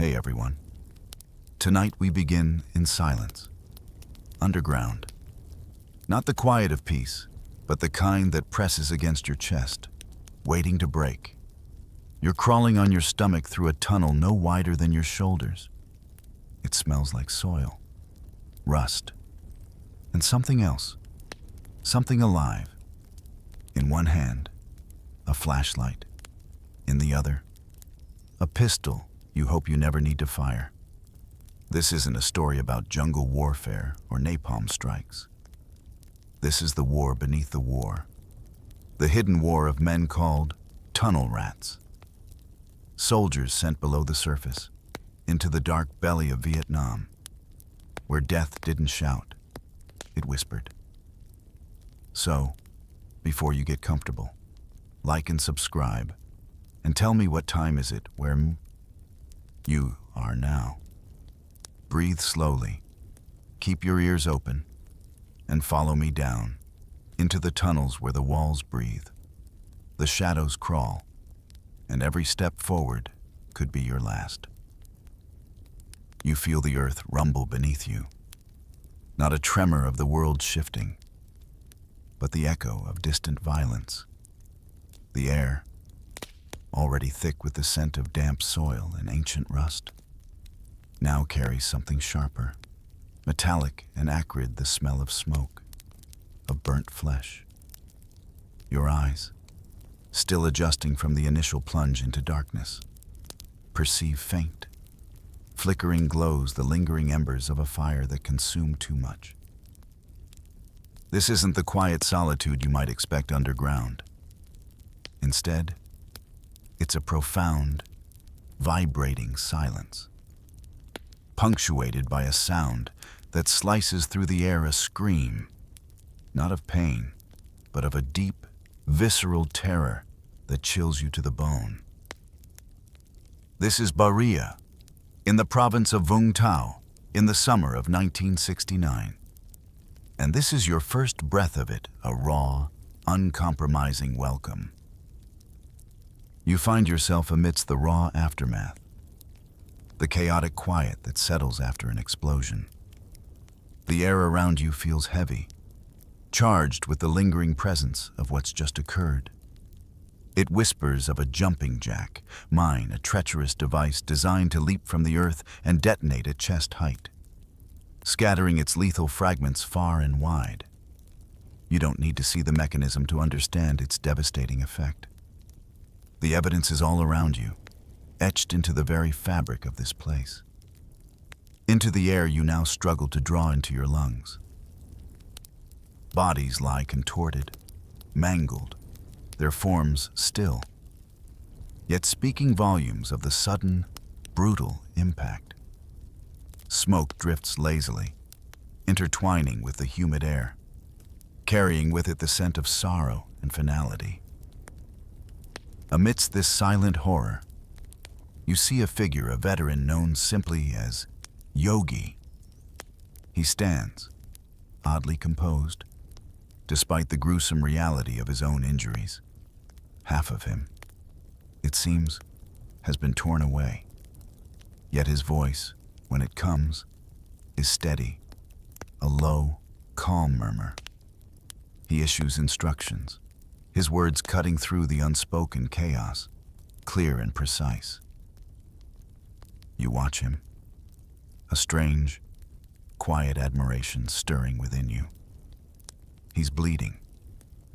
Hey everyone. Tonight we begin in silence. Underground. Not the quiet of peace, but the kind that presses against your chest, waiting to break. You're crawling on your stomach through a tunnel no wider than your shoulders. It smells like soil, rust, and something else, something alive. In one hand, a flashlight. In the other, a pistol you hope you never need to fire. This isn't a story about jungle warfare or napalm strikes. This is the war beneath the war, the hidden war of men called tunnel rats. Soldiers sent below the surface, into the dark belly of Vietnam, where death didn't shout, it whispered. So, before you get comfortable, like and subscribe, and tell me what time is it where you are now. Breathe slowly, keep your ears open, and follow me down into the tunnels where the walls breathe, the shadows crawl, and every step forward could be your last. You feel the earth rumble beneath you, not a tremor of the world shifting, but the echo of distant violence. The air, already thick with the scent of damp soil and ancient rust, now carries something sharper, metallic and acrid, the smell of smoke, of burnt flesh. Your eyes, still adjusting from the initial plunge into darkness, perceive faint, flickering glows, the lingering embers of a fire that consumed too much. This isn't the quiet solitude you might expect underground. Instead, it's a profound, vibrating silence, punctuated by a sound that slices through the air, a scream, not of pain, but of a deep, visceral terror that chills you to the bone. This is Baria, in the province of Vung Tau, in the summer of 1969. And this is your first breath of it, a raw, uncompromising welcome. You find yourself amidst the raw aftermath, the chaotic quiet that settles after an explosion. The air around you feels heavy, charged with the lingering presence of what's just occurred. It whispers of a jumping jack, mine, a treacherous device designed to leap from the earth and detonate at chest height, scattering its lethal fragments far and wide. You don't need to see the mechanism to understand its devastating effect. The evidence is all around you, etched into the very fabric of this place. Into the air you now struggle to draw into your lungs. Bodies lie contorted, mangled, their forms still, yet speaking volumes of the sudden, brutal impact. Smoke drifts lazily, intertwining with the humid air, carrying with it the scent of sorrow and finality. Amidst this silent horror, you see a figure, a veteran known simply as Yogi. He stands, oddly composed, despite the gruesome reality of his own injuries. Half of him, it seems, has been torn away. Yet his voice, when it comes, is steady, a low, calm murmur. He issues instructions, his words cutting through the unspoken chaos, clear and precise. You watch him, a strange, quiet admiration stirring within you. He's bleeding,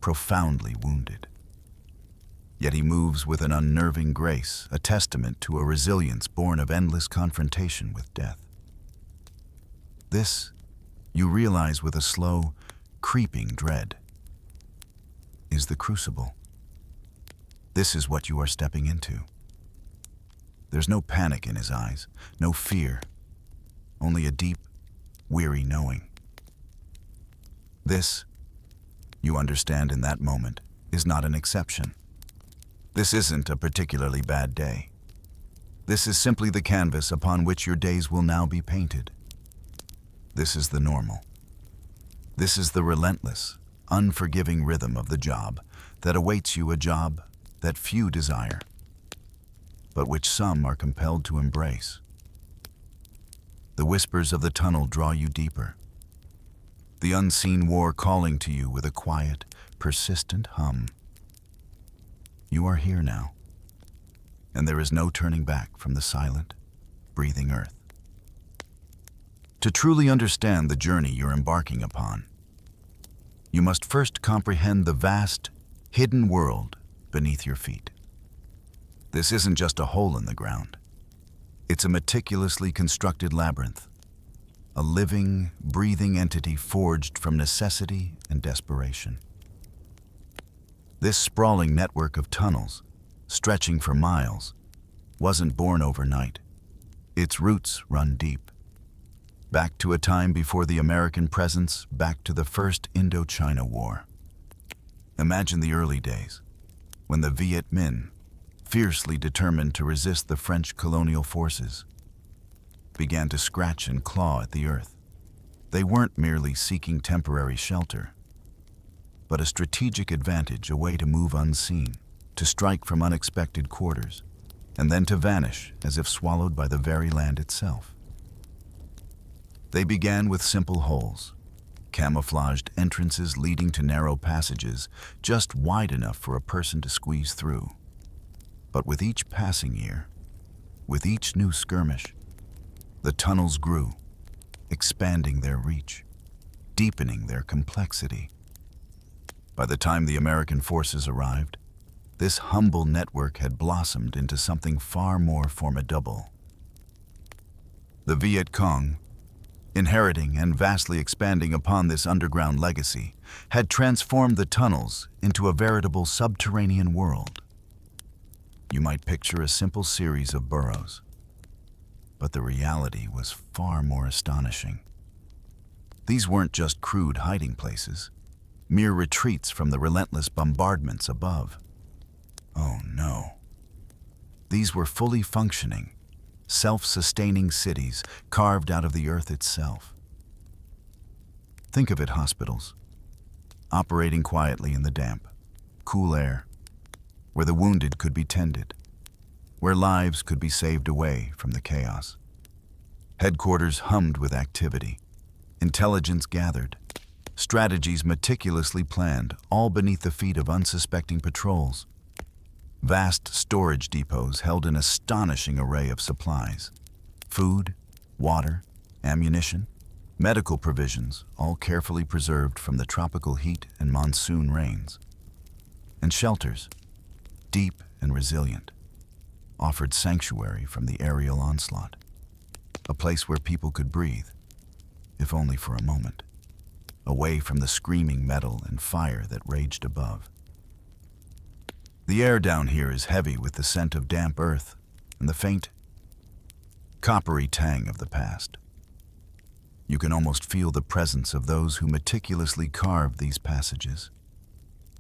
profoundly wounded. Yet he moves with an unnerving grace, a testament to a resilience born of endless confrontation with death. This, you realize with a slow, creeping dread, is the crucible. This is what you are stepping into. There's no panic in his eyes, no fear, only a deep, weary knowing. This, you understand in that moment, is not an exception. This isn't a particularly bad day. This is simply the canvas upon which your days will now be painted. This is the normal. This is the relentless, unforgiving rhythm of the job that awaits you, a job that few desire, but which some are compelled to embrace. The whispers of the tunnel draw you deeper. The unseen war calling to you with a quiet, persistent hum. You are here now, and there is no turning back from the silent, breathing earth. To truly understand the journey you're embarking upon, you must first comprehend the vast, hidden world beneath your feet. This isn't just a hole in the ground. It's a meticulously constructed labyrinth, a living, breathing entity forged from necessity and desperation. This sprawling network of tunnels, stretching for miles, wasn't born overnight. Its roots run deep. Back to a time before the American presence, back to the First Indochina War. Imagine the early days, when the Viet Minh, fiercely determined to resist the French colonial forces, began to scratch and claw at the earth. They weren't merely seeking temporary shelter, but a strategic advantage, a way to move unseen, to strike from unexpected quarters, and then to vanish as if swallowed by the very land itself. They began with simple holes, camouflaged entrances leading to narrow passages just wide enough for a person to squeeze through. But with each passing year, with each new skirmish, the tunnels grew, expanding their reach, deepening their complexity. By the time the American forces arrived, this humble network had blossomed into something far more formidable. The Viet Cong, inheriting and vastly expanding upon this underground legacy, had transformed the tunnels into a veritable subterranean world. You might picture a simple series of burrows, but the reality was far more astonishing. These weren't just crude hiding places, mere retreats from the relentless bombardments above. Oh no. These were fully functioning, self-sustaining cities carved out of the earth itself. Think of it: hospitals, operating quietly in the damp, cool air, where the wounded could be tended, where lives could be saved away from the chaos. Headquarters hummed with activity, intelligence gathered, strategies meticulously planned, all beneath the feet of unsuspecting patrols. Vast storage depots held an astonishing array of supplies: food, water, ammunition, medical provisions, all carefully preserved from the tropical heat and monsoon rains. And shelters, deep and resilient, offered sanctuary from the aerial onslaught, a place where people could breathe, if only for a moment, away from the screaming metal and fire that raged above. The air down here is heavy with the scent of damp earth and the faint, coppery tang of the past. You can almost feel the presence of those who meticulously carved these passages,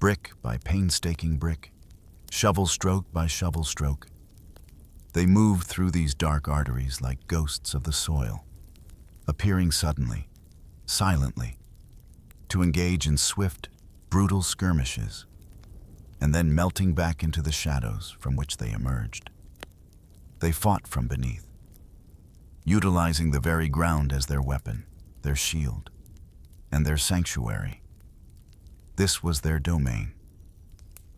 brick by painstaking brick, shovel stroke by shovel stroke. They moved through these dark arteries like ghosts of the soil, appearing suddenly, silently, to engage in swift, brutal skirmishes, and then melting back into the shadows from which they emerged. They fought from beneath, utilizing the very ground as their weapon, their shield, and their sanctuary. This was their domain,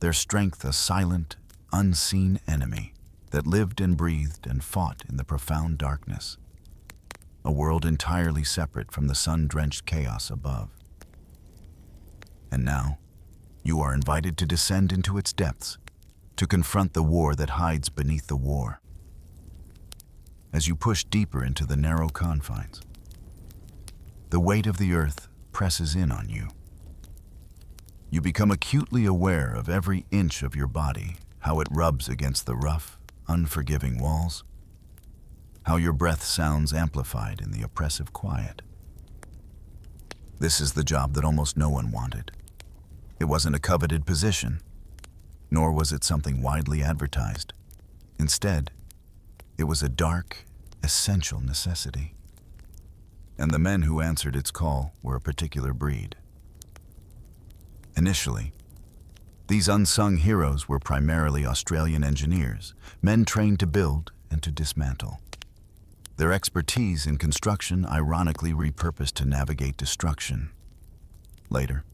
their strength, a silent, unseen enemy that lived and breathed and fought in the profound darkness, a world entirely separate from the sun-drenched chaos above. And now, you are invited to descend into its depths, to confront the war that hides beneath the war. As you push deeper into the narrow confines, the weight of the earth presses in on you. You become acutely aware of every inch of your body, how it rubs against the rough, unforgiving walls, how your breath sounds amplified in the oppressive quiet. This is the job that almost no one wanted. It wasn't a coveted position, nor was it something widely advertised. Instead, it was a dark, essential necessity. And the men who answered its call were a particular breed. Initially, these unsung heroes were primarily Australian engineers, men trained to build and to dismantle. their expertise in construction ironically repurposed to navigate destruction. Later,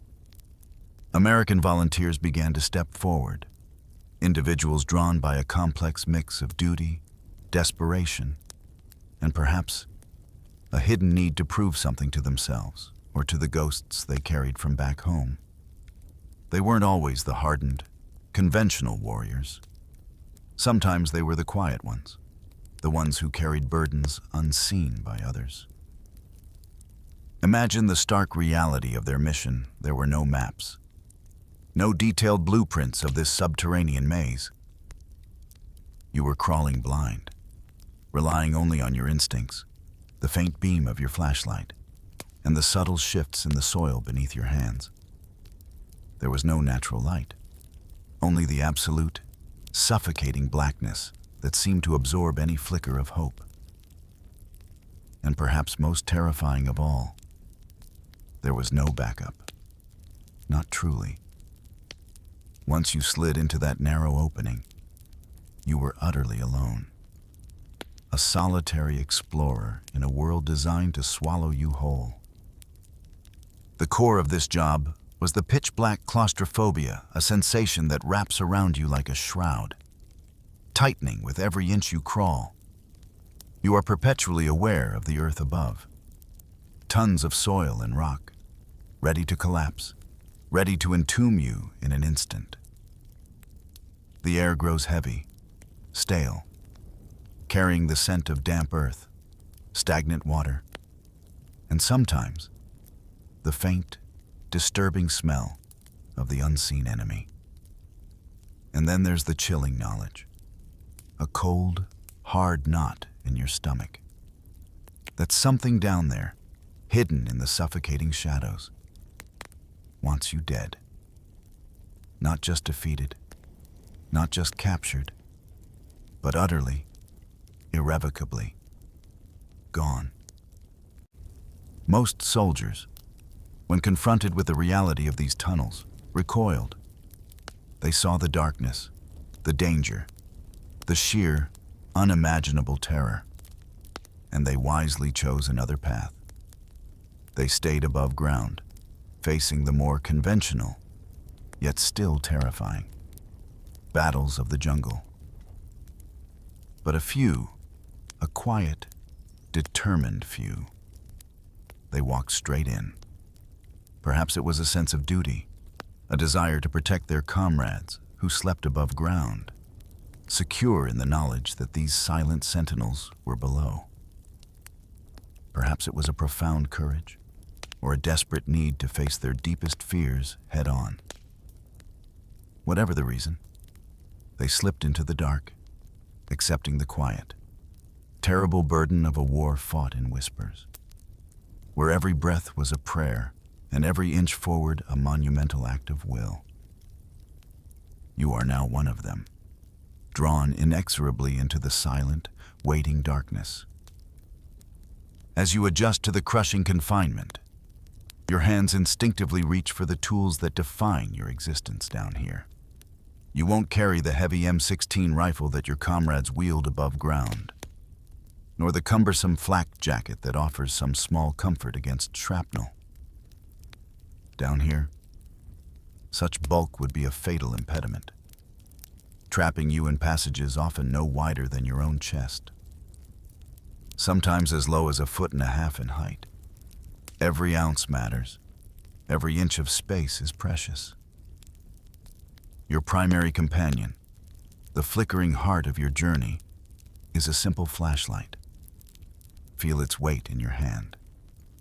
American volunteers began to step forward, individuals drawn by a complex mix of duty, desperation, and perhaps a hidden need to prove something to themselves or to the ghosts they carried from back home. They weren't always the hardened, conventional warriors. Sometimes they were the quiet ones, the ones who carried burdens unseen by others. Imagine the stark reality of their mission. There were no maps, no detailed blueprints of this subterranean maze. You were crawling blind, relying only on your instincts, the faint beam of your flashlight, and the subtle shifts in the soil beneath your hands. There was no natural light, only the absolute, suffocating blackness that seemed to absorb any flicker of hope. And perhaps most terrifying of all, there was no backup. Not truly. Once you slid into that narrow opening, you were utterly alone. A solitary explorer in a world designed to swallow you whole. The core of this job was the pitch-black claustrophobia, a sensation that wraps around you like a shroud, tightening with every inch you crawl. You are perpetually aware of the earth above. Tons of soil and rock, ready to collapse, ready to entomb you in an instant. The air grows heavy, stale, carrying the scent of damp earth, stagnant water, and sometimes the faint, disturbing smell of the unseen enemy. And then there's the chilling knowledge, a cold, hard knot in your stomach, that something down there, hidden in the suffocating shadows, wants you dead. Not just defeated, not just captured, but utterly, irrevocably gone. Most soldiers, when confronted with the reality of these tunnels, recoiled. They saw the darkness, the danger, the sheer, unimaginable terror, and they wisely chose another path. They stayed above ground, facing the more conventional, yet still terrifying, battles of the jungle. But a few, a quiet, determined few, they walked straight in. Perhaps it was a sense of duty, a desire to protect their comrades who slept above ground, secure in the knowledge that these silent sentinels were below. Perhaps it was a profound courage, or a desperate need to face their deepest fears head-on. Whatever the reason, they slipped into the dark, accepting the quiet, terrible burden of a war fought in whispers, where every breath was a prayer and every inch forward a monumental act of will. You are now one of them, drawn inexorably into the silent, waiting darkness. As you adjust to the crushing confinement, your hands instinctively reach for the tools that define your existence down here. You won't carry the heavy M16 rifle that your comrades wield above ground, nor the cumbersome flak jacket that offers some small comfort against shrapnel. Down here, such bulk would be a fatal impediment, trapping you in passages often no wider than your own chest, sometimes as low as 1.5 feet in height. Every ounce matters. Every inch of space is precious. Your primary companion, the flickering heart of your journey, is a simple flashlight. Feel its weight in your hand,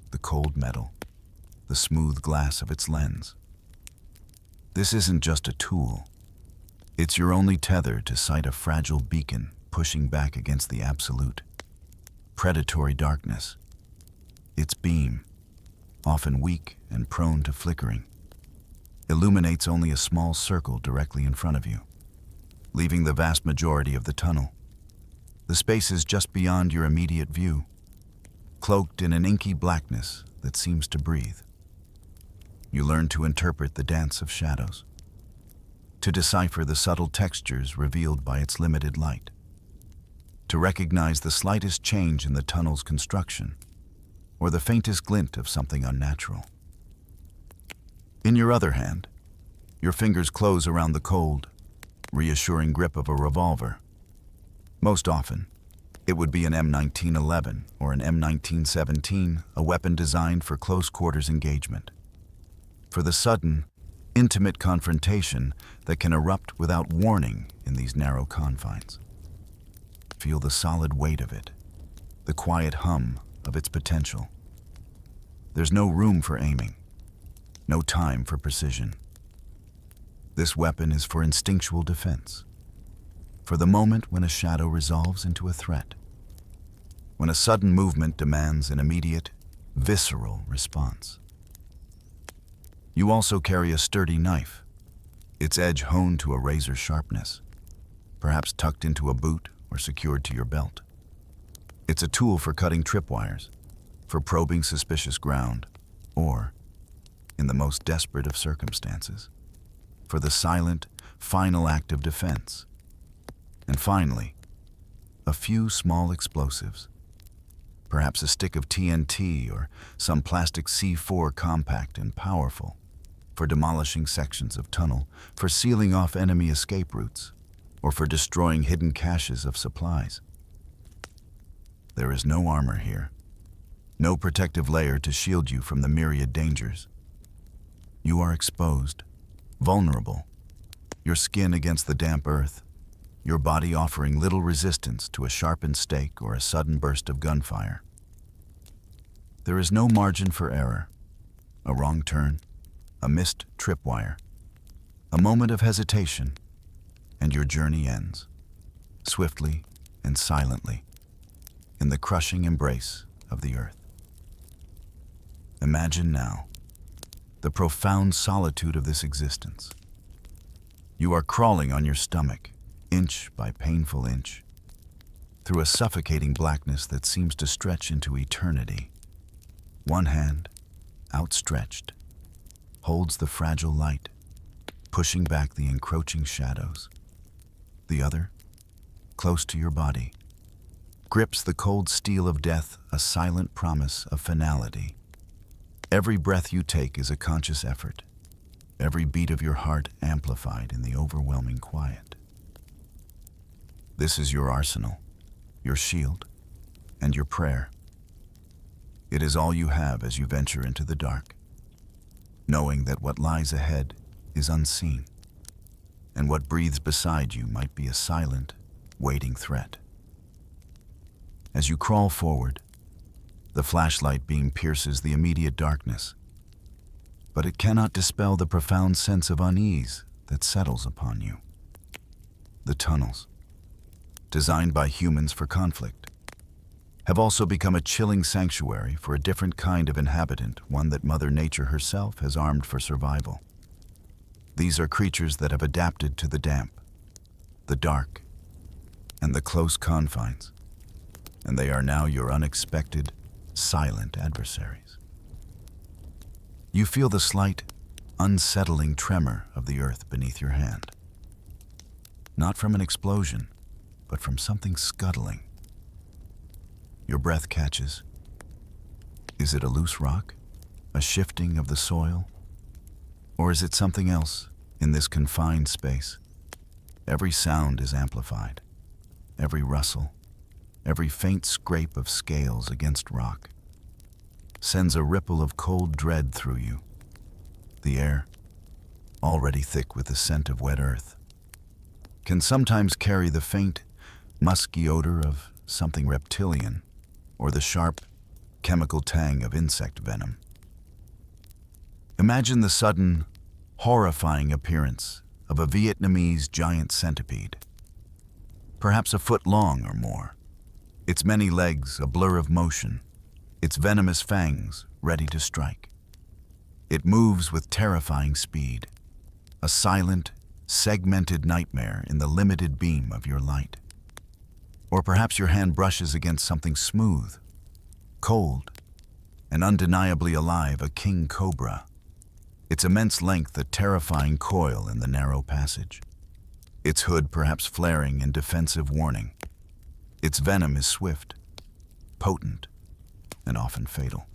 the cold metal, the smooth glass of its lens. This isn't just a tool. It's your only tether to sight a fragile beacon pushing back against the absolute, predatory darkness. Its beam, often weak and prone to flickering, illuminates only a small circle directly in front of you, leaving the vast majority of the tunnel. The spaces just beyond your immediate view, cloaked in an inky blackness that seems to breathe. You learn to interpret the dance of shadows, to decipher the subtle textures revealed by its limited light. to recognize the slightest change in the tunnel's construction or the faintest glint of something unnatural. In your other hand, your fingers close around the cold, reassuring grip of a revolver. Most often, it would be an M1911 or an M1917, a weapon designed for close-quarters engagement. For the sudden, intimate confrontation that can erupt without warning in these narrow confines. Feel the solid weight of it, the quiet hum of its potential. There's no room for aiming, no time for precision. This weapon is for instinctual defense, for the moment when a shadow resolves into a threat, when a sudden movement demands an immediate, visceral response. You also carry a sturdy knife, its edge honed to a razor sharpness, perhaps tucked into a boot or secured to your belt. It's a tool for cutting tripwires, for probing suspicious ground, or, in the most desperate of circumstances, for the silent, final act of defense. And finally, a few small explosives, perhaps a stick of TNT or some plastic C4 compact and powerful, for demolishing sections of tunnel, for sealing off enemy escape routes, or for destroying hidden caches of supplies. There is no armor here, no protective layer to shield you from the myriad dangers. You are exposed, vulnerable, your skin against the damp earth, your body offering little resistance to a sharpened stake or a sudden burst of gunfire. There is no margin for error. A wrong turn, a missed tripwire, a moment of hesitation, and your journey ends, swiftly and silently, in the crushing embrace of the earth. Imagine now the profound solitude of this existence. You are crawling on your stomach, inch by painful inch, through a suffocating blackness that seems to stretch into eternity. One hand, outstretched, holds the fragile light, pushing back the encroaching shadows. The other, close to your body, grips the cold steel of death, a silent promise of finality. Every breath you take is a conscious effort, every beat of your heart amplified in the overwhelming quiet. This is your arsenal, your shield, and your prayer. It is all you have as you venture into the dark, knowing that what lies ahead is unseen, and what breathes beside you might be a silent, waiting threat. As you crawl forward, the flashlight beam pierces the immediate darkness, but it cannot dispel the profound sense of unease that settles upon you. The tunnels, designed by humans for conflict, have also become a chilling sanctuary for a different kind of inhabitant, one that Mother Nature herself has armed for survival. These are creatures that have adapted to the damp, the dark, and the close confines, and they are now your unexpected, silent adversaries. You feel the slight, unsettling tremor of the earth beneath your hand. Not from an explosion, but from something scuttling. Your breath catches. Is it a loose rock, a shifting of the soil? Or is it something else in this confined space? Every sound is amplified, every rustle, every faint scrape of scales against rock sends a ripple of cold dread through you. The air, already thick with the scent of wet earth, can sometimes carry the faint, musky odor of something reptilian or the sharp, chemical tang of insect venom. Imagine the sudden, horrifying appearance of a Vietnamese giant centipede, perhaps a foot long or more, its many legs a blur of motion, its venomous fangs ready to strike. It moves with terrifying speed, a silent, segmented nightmare in the limited beam of your light. Or perhaps your hand brushes against something smooth, cold, and undeniably alive, a king cobra, its immense length a terrifying coil in the narrow passage, its hood perhaps flaring in defensive warning. Its venom is swift, potent, and often fatal.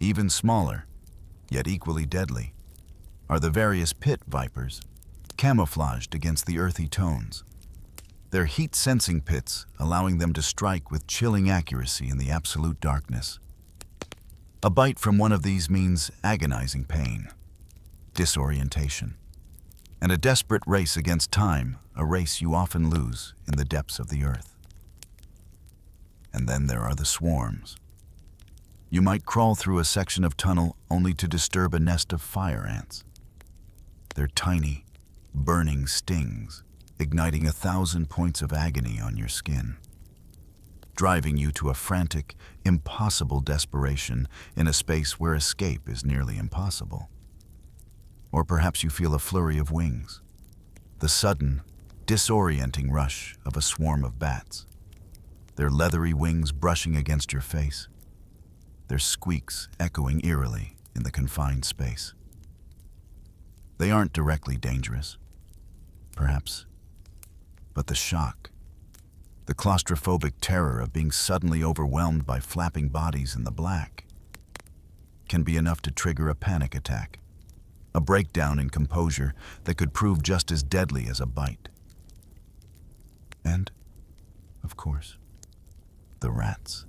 Even smaller, yet equally deadly, are the various pit vipers, camouflaged against the earthy tones. Their heat-sensing pits allowing them to strike with chilling accuracy in the absolute darkness. A bite from one of these means agonizing pain, disorientation, and a desperate race against time, a race you often lose in the depths of the earth. And then there are the swarms. You might crawl through a section of tunnel only to disturb a nest of fire ants. Their tiny, burning stings, igniting 1,000 points of agony on your skin, driving you to a frantic, impossible desperation in a space where escape is nearly impossible. Or perhaps you feel a flurry of wings, the sudden, disorienting rush of a swarm of bats, their leathery wings brushing against your face, their squeaks echoing eerily in the confined space. They aren't directly dangerous, perhaps, but the shock, the claustrophobic terror of being suddenly overwhelmed by flapping bodies in the black, can be enough to trigger a panic attack, a breakdown in composure that could prove just as deadly as a bite. And, of course, the rats.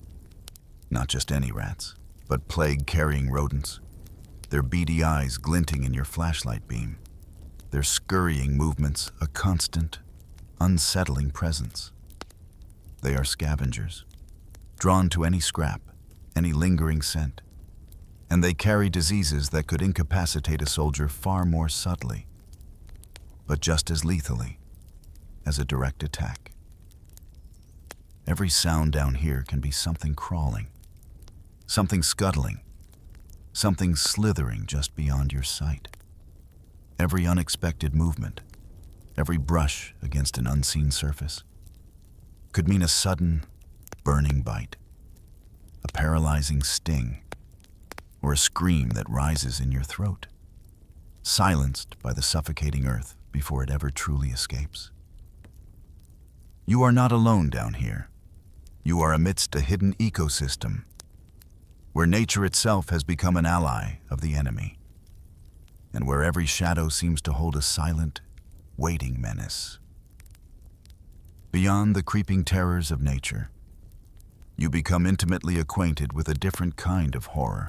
Not just any rats, but plague-carrying rodents, their beady eyes glinting in your flashlight beam, their scurrying movements a constant, unsettling presence. They are scavengers, drawn to any scrap, any lingering scent, and they carry diseases that could incapacitate a soldier far more subtly, but just as lethally as a direct attack. Every sound down here can be something crawling, something scuttling, something slithering just beyond your sight. Every unexpected movement, every brush against an unseen surface, could mean a sudden, burning bite, a paralyzing sting, or a scream that rises in your throat, silenced by the suffocating earth before it ever truly escapes. You are not alone down here. You are amidst a hidden ecosystem, where nature itself has become an ally of the enemy, and where every shadow seems to hold a silent, waiting menace. Beyond the creeping terrors of nature, you become intimately acquainted with a different kind of horror,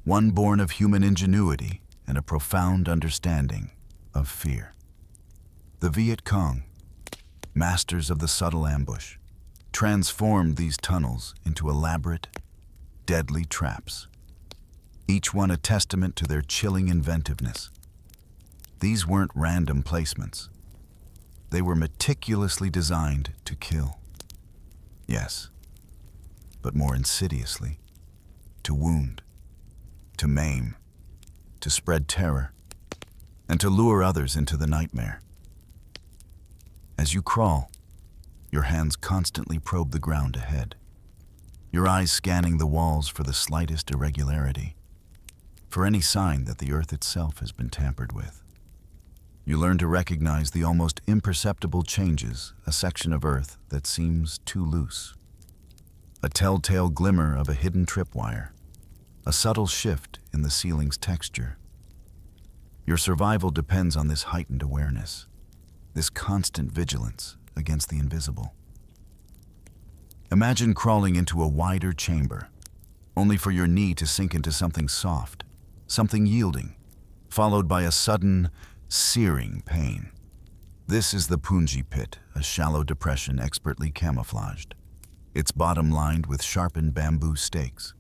one born of human ingenuity and a profound understanding of fear. The Viet Cong, masters of the subtle ambush, transformed these tunnels into elaborate, deadly traps, each one a testament to their chilling inventiveness. These weren't random placements. They were meticulously designed to kill. Yes, but more insidiously, to wound, to maim, to spread terror, and to lure others into the nightmare. As you crawl, your hands constantly probe the ground ahead, your eyes scanning the walls for the slightest irregularity, for any sign that the earth itself has been tampered with. You learn to recognize the almost imperceptible changes a section of earth that seems too loose. A telltale glimmer of a hidden tripwire, a subtle shift in the ceiling's texture. Your survival depends on this heightened awareness, this constant vigilance against the invisible. Imagine crawling into a wider chamber, only for your knee to sink into something soft, something yielding, followed by a sudden, searing pain. This is the Punji pit, a shallow depression expertly camouflaged, its bottom lined with sharpened bamboo stakes,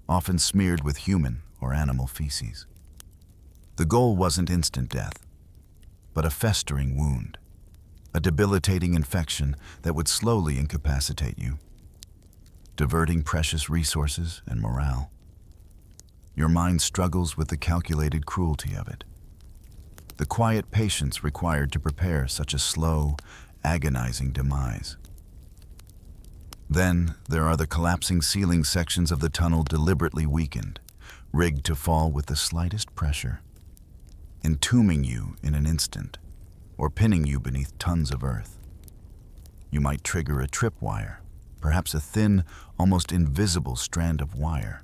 often smeared with human or animal feces. The goal wasn't instant death, but a festering wound, a debilitating infection that would slowly incapacitate you, diverting precious resources and morale. Your mind struggles with the calculated cruelty of it, the quiet patience required to prepare such a slow, agonizing demise. Then there are the collapsing ceiling sections of the tunnel deliberately weakened, rigged to fall with the slightest pressure, entombing you in an instant, or pinning you beneath tons of earth. You might trigger a tripwire, perhaps a thin, almost invisible strand of wire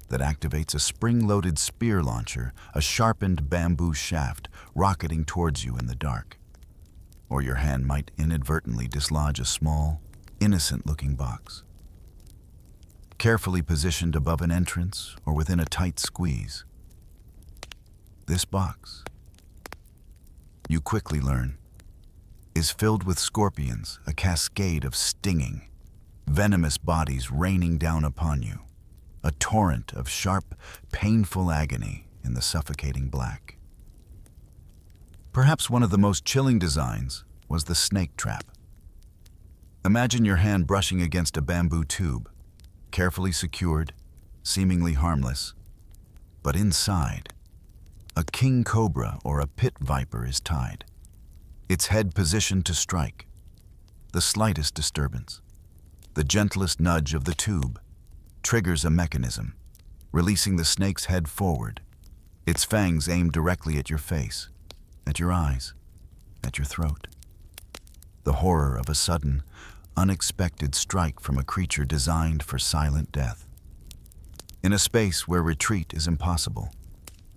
that activates a spring-loaded spear launcher, a sharpened bamboo shaft rocketing towards you in the dark. Or your hand might inadvertently dislodge a small, innocent-looking box, carefully positioned above an entrance or within a tight squeeze. This box, you quickly learn, is filled with scorpions, a cascade of stinging, venomous bodies raining down upon you, a torrent of sharp, painful agony in the suffocating black. Perhaps one of the most chilling designs was the snake trap. Imagine your hand brushing against a bamboo tube, carefully secured, seemingly harmless, but inside, a king cobra or a pit viper is tied, its head positioned to strike. The slightest disturbance, the gentlest nudge of the tube, triggers a mechanism, releasing the snake's head forward, its fangs aimed directly at your face, at your eyes, at your throat. The horror of a sudden, unexpected strike from a creature designed for silent death. In a space where retreat is impossible,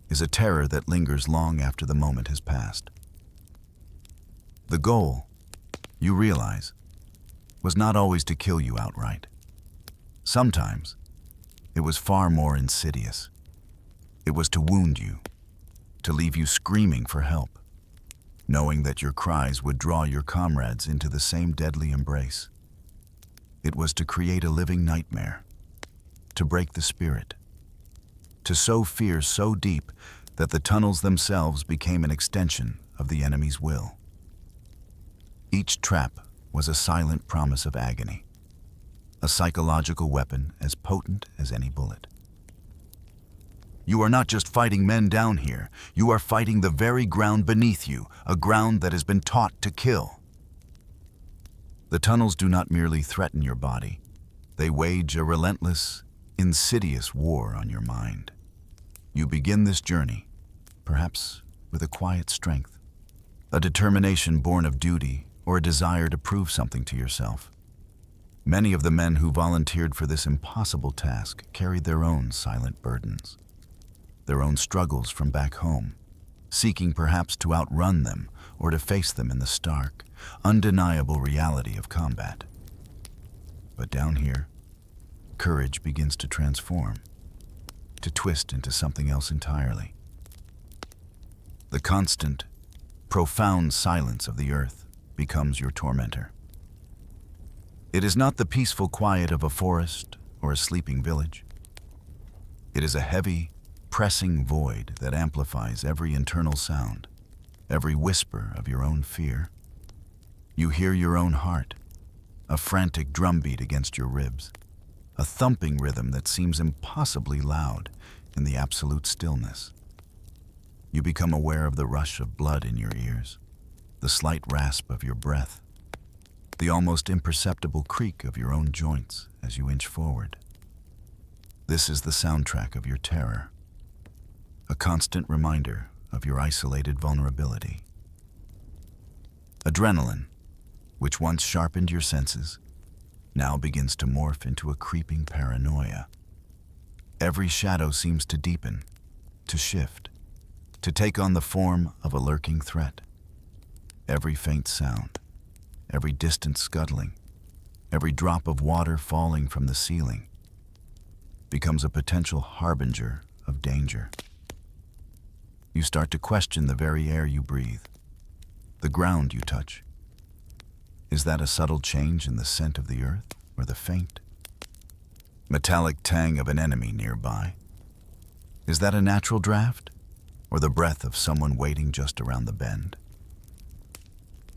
is a terror that lingers long after the moment has passed. The goal, you realize, was not always to kill you outright. Sometimes, it was far more insidious. It was to wound you, to leave you screaming for help, knowing that your cries would draw your comrades into the same deadly embrace. It was to create a living nightmare, to break the spirit, to sow fear so deep that the tunnels themselves became an extension of the enemy's will. Each trap was a silent promise of agony, a psychological weapon as potent as any bullet. You are not just fighting men down here, you are fighting the very ground beneath you, a ground that has been taught to kill. The tunnels do not merely threaten your body, they wage a relentless, insidious war on your mind. You begin this journey, perhaps with a quiet strength, a determination born of duty or a desire to prove something to yourself. Many of the men who volunteered for this impossible task carried their own silent burdens, their own struggles from back home, seeking perhaps to outrun them or to face them in the stark, undeniable reality of combat. But down here, courage begins to transform, to twist into something else entirely. The constant, profound silence of the earth becomes your tormentor. It is not the peaceful quiet of a forest or a sleeping village. It is a heavy, pressing void that amplifies every internal sound, every whisper of your own fear. You hear your own heart, a frantic drumbeat against your ribs, a thumping rhythm that seems impossibly loud in the absolute stillness. You become aware of the rush of blood in your ears, the slight rasp of your breath, the almost imperceptible creak of your own joints as you inch forward. This is the soundtrack of your terror, a constant reminder of your isolated vulnerability. Adrenaline, which once sharpened your senses, now begins to morph into a creeping paranoia. Every shadow seems to deepen, to shift, to take on the form of a lurking threat. Every faint sound, every distant scuttling, every drop of water falling from the ceiling becomes a potential harbinger of danger. You start to question the very air you breathe, the ground you touch. Is that a subtle change in the scent of the earth or the faint, metallic tang of an enemy nearby? Is that a natural draft or the breath of someone waiting just around the bend?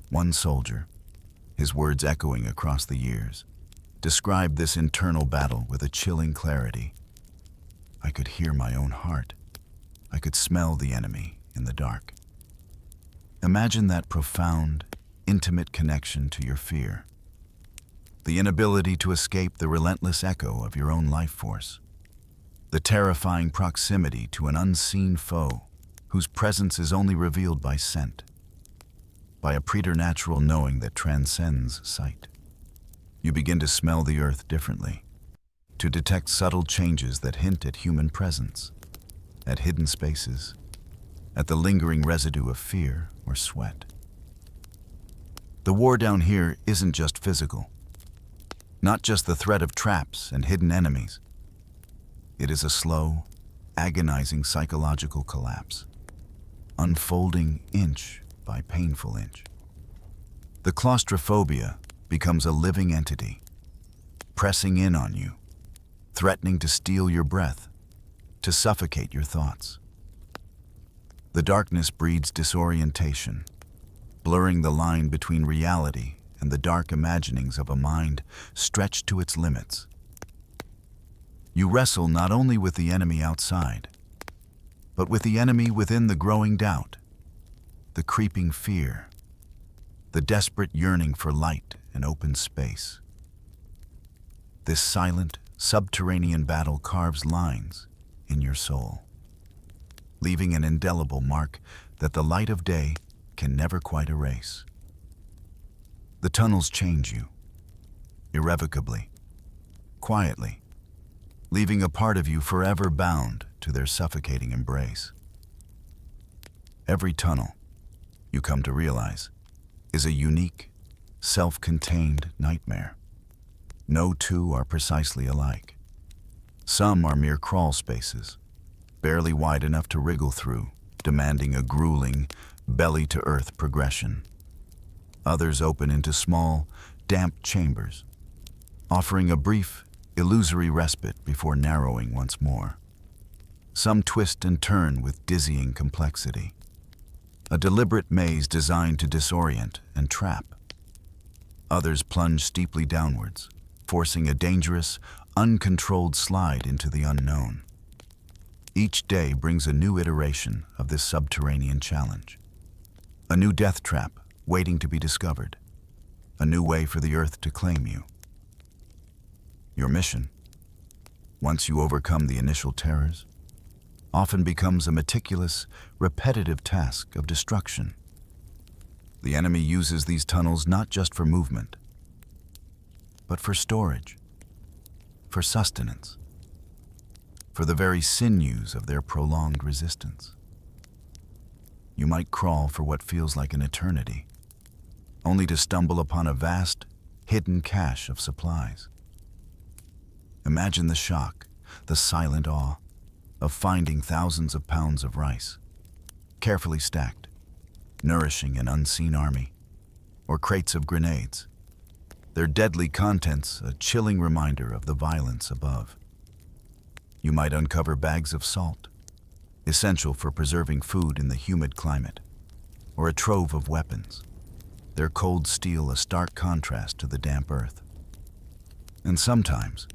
One soldier, his words echoing across the years, described this internal battle with a chilling clarity. I could hear my own heart. I could smell the enemy in the dark. Imagine that profound, intimate connection to your fear, the inability to escape the relentless echo of your own life force, the terrifying proximity to an unseen foe whose presence is only revealed by scent. by a preternatural knowing that transcends sight. You begin to smell the earth differently, to detect subtle changes that hint at human presence, at hidden spaces, at the lingering residue of fear or sweat. The war down here isn't just physical, not just the threat of traps and hidden enemies. It is a slow, agonizing psychological collapse, unfolding inch by painful inch. The claustrophobia becomes a living entity, pressing in on you, threatening to steal your breath, to suffocate your thoughts. The darkness breeds disorientation, blurring the line between reality and the dark imaginings of a mind stretched to its limits. You wrestle not only with the enemy outside, but with the enemy within the growing doubt, the creeping fear, the desperate yearning for light and open space. This silent, subterranean battle carves lines in your soul, leaving an indelible mark that the light of day can never quite erase. The tunnels change you, irrevocably, quietly, leaving a part of you forever bound to their suffocating embrace. Every tunnel, you come to realize, is a unique, self-contained nightmare. No two are precisely alike. Some are mere crawl spaces, barely wide enough to wriggle through, demanding a grueling, belly-to-earth progression. Others open into small, damp chambers, offering a brief, illusory respite before narrowing once more. Some twist and turn with dizzying complexity, a deliberate maze designed to disorient and trap. Others plunge steeply downwards, forcing a dangerous, uncontrolled slide into the unknown. Each day brings a new iteration of this subterranean challenge. A new death trap waiting to be discovered. A new way for the earth to claim you. Your mission, once you overcome the initial terrors, often becomes a meticulous, repetitive task of destruction. The enemy uses these tunnels not just for movement, but for storage, for sustenance, for the very sinews of their prolonged resistance. You might crawl for what feels like an eternity, only to stumble upon a vast, hidden cache of supplies. Imagine the shock, the silent awe, of finding thousands of pounds of rice, carefully stacked, nourishing an unseen army, or crates of grenades, their deadly contents a chilling reminder of the violence above. You might uncover bags of salt, essential for preserving food in the humid climate, or a trove of weapons, their cold steel a stark contrast to the damp earth. And sometimes,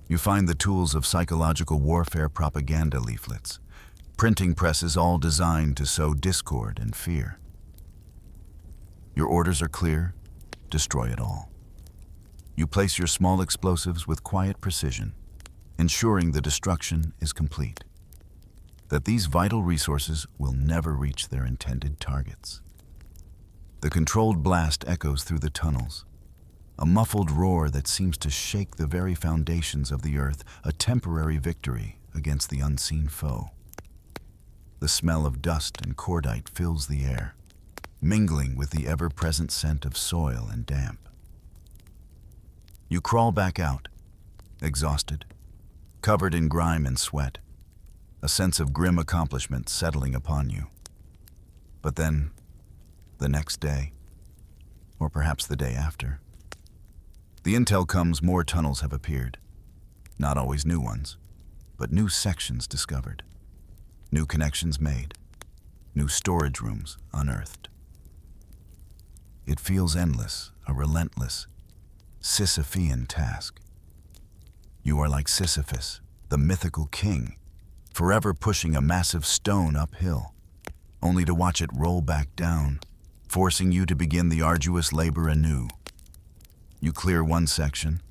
you find the tools of psychological warfare propaganda leaflets, printing presses all designed to sow discord and fear. Your orders are clear: destroy it all. You place your small explosives with quiet precision, ensuring the destruction is complete, that these vital resources will never reach their intended targets. The controlled blast echoes through the tunnels, a muffled roar that seems to shake the very foundations of the earth, a temporary victory against the unseen foe. The smell of dust and cordite fills the air, mingling with the ever-present scent of soil and damp. You crawl back out, exhausted, covered in grime and sweat, a sense of grim accomplishment settling upon you. But then, the next day, or perhaps the day after, the intel comes more tunnels have appeared. Not always new ones, but new sections discovered, new connections made, new storage rooms unearthed. It feels endless, a relentless, Sisyphean task. You are like Sisyphus, the mythical king, forever pushing a massive stone uphill, only to watch it roll back down, forcing you to begin the arduous labor anew. You clear one section,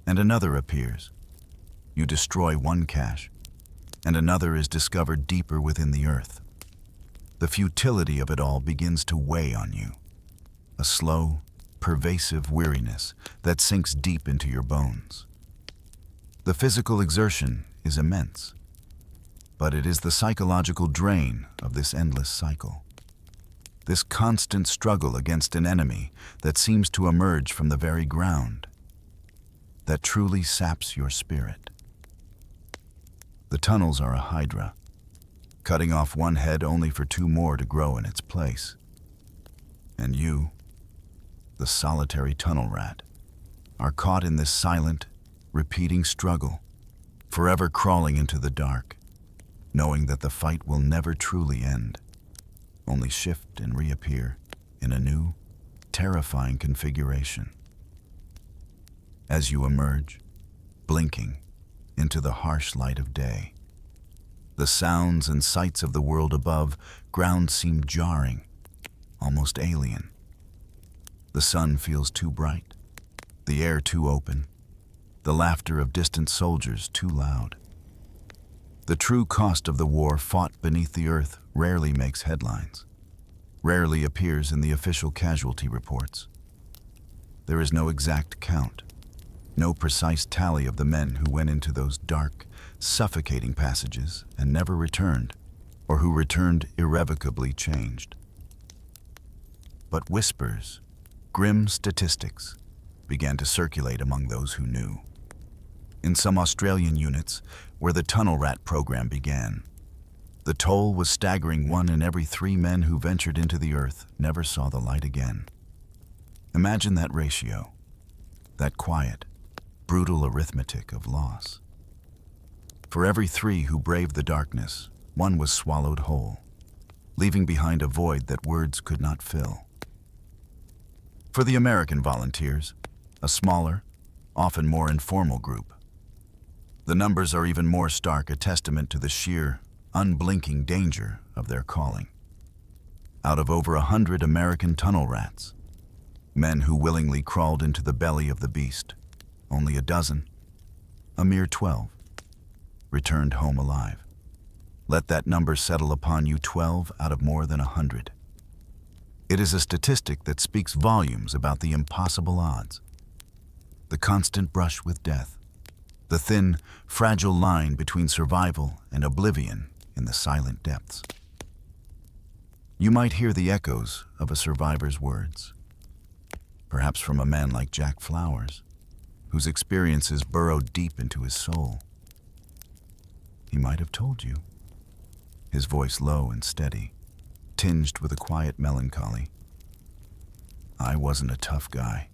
and another appears. You destroy one cache, and another is discovered deeper within the earth. The futility of it all begins to weigh on you, a slow, pervasive weariness that sinks deep into your bones. The physical exertion is immense, but it is the psychological drain of this endless cycle. This constant struggle against an enemy that seems to emerge from the very ground, that truly saps your spirit. The tunnels are a hydra, cutting off one head only for two more to grow in its place. And you, the solitary tunnel rat, are caught in this silent, repeating struggle, forever crawling into the dark, knowing that the fight will never truly end, only shift and reappear in a new, terrifying configuration. As you emerge, blinking, into the harsh light of day, the sounds and sights of the world above ground seem jarring, almost alien. The sun feels too bright, the air too open, the laughter of distant soldiers too loud. The true cost of the war fought beneath the earth rarely makes headlines, rarely appears in the official casualty reports. There is no exact count, no precise tally of the men who went into those dark, suffocating passages and never returned, or who returned irrevocably changed. But whispers, grim statistics, began to circulate among those who knew. In some Australian units, where the tunnel rat program began, the toll was staggering. 1 in every 3 men who ventured into the earth never saw the light again. Imagine that ratio, that quiet, brutal arithmetic of loss. For every 3 who braved the darkness, 1 was swallowed whole, leaving behind a void that words could not fill. For the American volunteers, a smaller, often more informal group, the numbers are even more stark, a testament to the sheer, unblinking danger of their calling. Out of over 100 American tunnel rats, men who willingly crawled into the belly of the beast, only a dozen, a mere 12, returned home alive. Let that number settle upon you, 12 out of more than 100. It is a statistic that speaks volumes about the impossible odds, the constant brush with death, the thin, fragile line between survival and oblivion in the silent depths. You might hear the echoes of a survivor's words, perhaps from a man like Jack Flowers, whose experiences burrowed deep into his soul. He might have told you, his voice low and steady, tinged with a quiet melancholy. I wasn't a tough guy,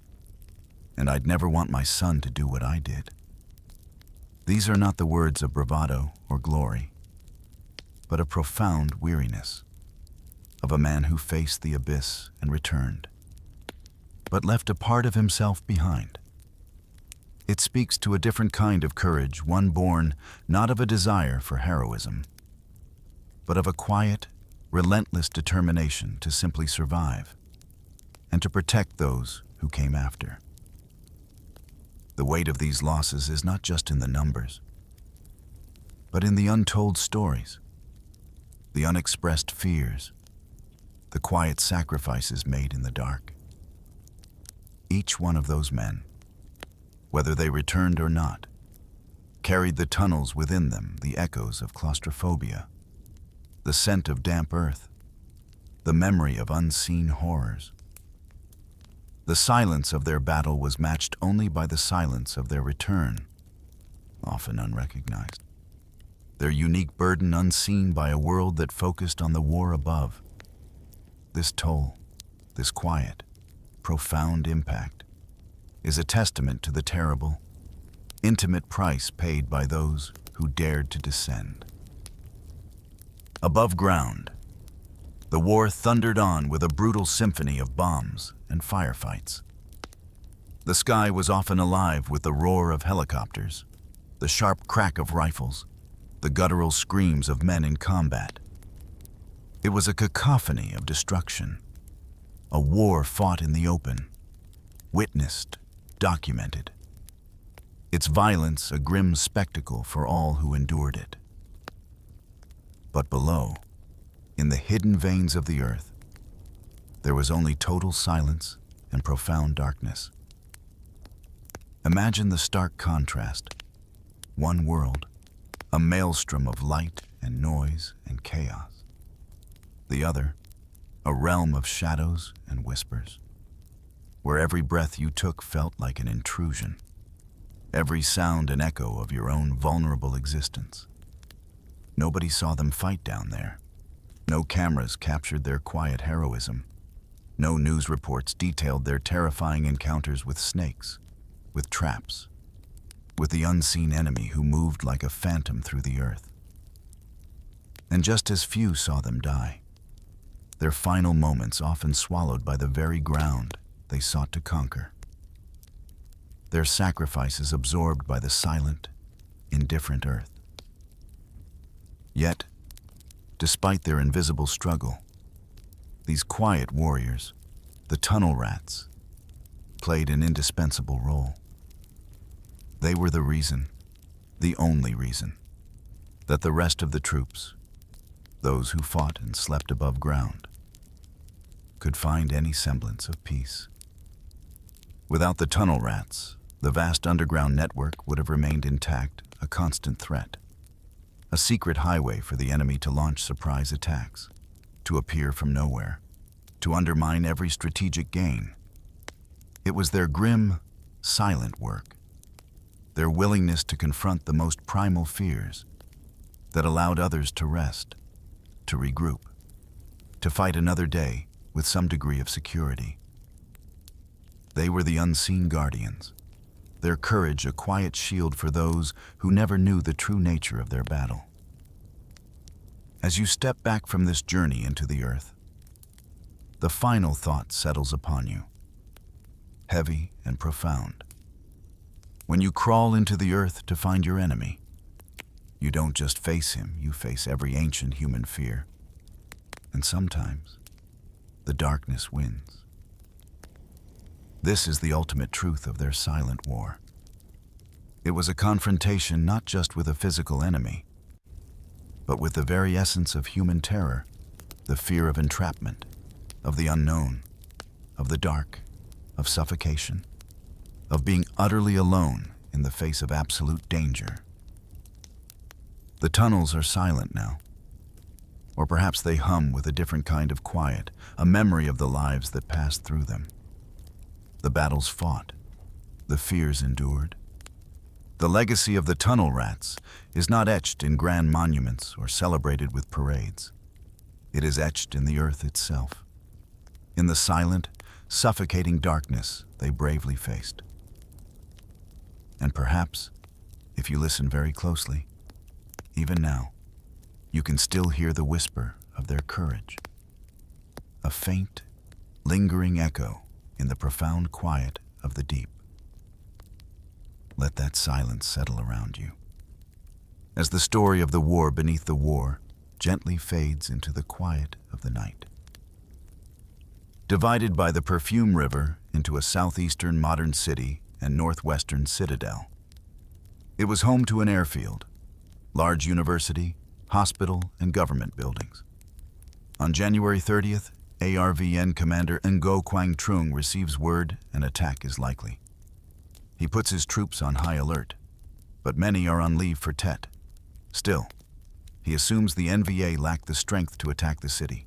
and I'd never want my son to do what I did. These are not the words of bravado or glory, but a profound weariness of a man who faced the abyss and returned, but left a part of himself behind. It speaks to a different kind of courage, one born not of a desire for heroism, but of a quiet, relentless determination to simply survive and to protect those who came after. The weight of these losses is not just in the numbers, but in the untold stories, the unexpressed fears, the quiet sacrifices made in the dark. Each one of those men, whether they returned or not, carried the tunnels within them, the echoes of claustrophobia, the scent of damp earth, the memory of unseen horrors. The silence of their battle was matched only by the silence of their return, often unrecognized. Their unique burden unseen by a world that focused on the war above. This toll, this quiet, profound impact, is a testament to the terrible, intimate price paid by those who dared to descend. Above ground, the war thundered on with a brutal symphony of bombs and firefights. The sky was often alive with the roar of helicopters, the sharp crack of rifles, the guttural screams of men in combat. It was a cacophony of destruction, a war fought in the open, witnessed, documented. Its violence a grim spectacle for all who endured it. But below, in the hidden veins of the earth, There was only total silence and profound darkness. Imagine the stark contrast. One world, a maelstrom of light and noise and chaos. The other, a realm of shadows and whispers, where every breath you took felt like an intrusion, every sound an echo of your own vulnerable existence. Nobody saw them fight down there. No cameras captured their quiet heroism. No news reports detailed their terrifying encounters with snakes, with traps, with the unseen enemy who moved like a phantom through the earth. And just as few saw them die, their final moments often swallowed by the very ground they sought to conquer. Their sacrifices absorbed by the silent, indifferent earth. Yet, despite their invisible struggle, these quiet warriors, the tunnel rats, played an indispensable role. They were the reason, the only reason, that the rest of the troops, those who fought and slept above ground, could find any semblance of peace. Without the tunnel rats, the vast underground network would have remained intact, a constant threat, a secret highway for the enemy to launch surprise attacks, to appear from nowhere, to undermine every strategic gain. It was their grim, silent work, their willingness to confront the most primal fears, that allowed others to rest, to regroup, to fight another day with some degree of security. They were the unseen guardians, their courage a quiet shield for those who never knew the true nature of their battle. As you step back from this journey into the earth, the final thought settles upon you, heavy and profound. When you crawl into the earth to find your enemy, you don't just face him, you face every ancient human fear. And sometimes, the darkness wins. This is the ultimate truth of their silent war. It was a confrontation not just with a physical enemy, but with the very essence of human terror, the fear of entrapment, of the unknown, of the dark, of suffocation, of being utterly alone in the face of absolute danger. The tunnels are silent now. Or perhaps they hum with a different kind of quiet, a memory of the lives that passed through them. The battles fought, the fears endured. The legacy of the tunnel rats is not etched in grand monuments or celebrated with parades. It is etched in the earth itself, in the silent, suffocating darkness they bravely faced. And perhaps, if you listen very closely, even now, you can still hear the whisper of their courage. A faint, lingering echo in the profound quiet of the deep. Let that silence settle around you, as the story of the war beneath the war gently fades into the quiet of the night. Divided by the Perfume River into a southeastern modern city and northwestern citadel, it was home to an airfield, large university, hospital, and government buildings. On January 30th, ARVN Commander Ngo Quang Trung receives word an attack is likely. He puts his troops on high alert, but many are on leave for Tet. Still, he assumes the NVA lack the strength to attack the city.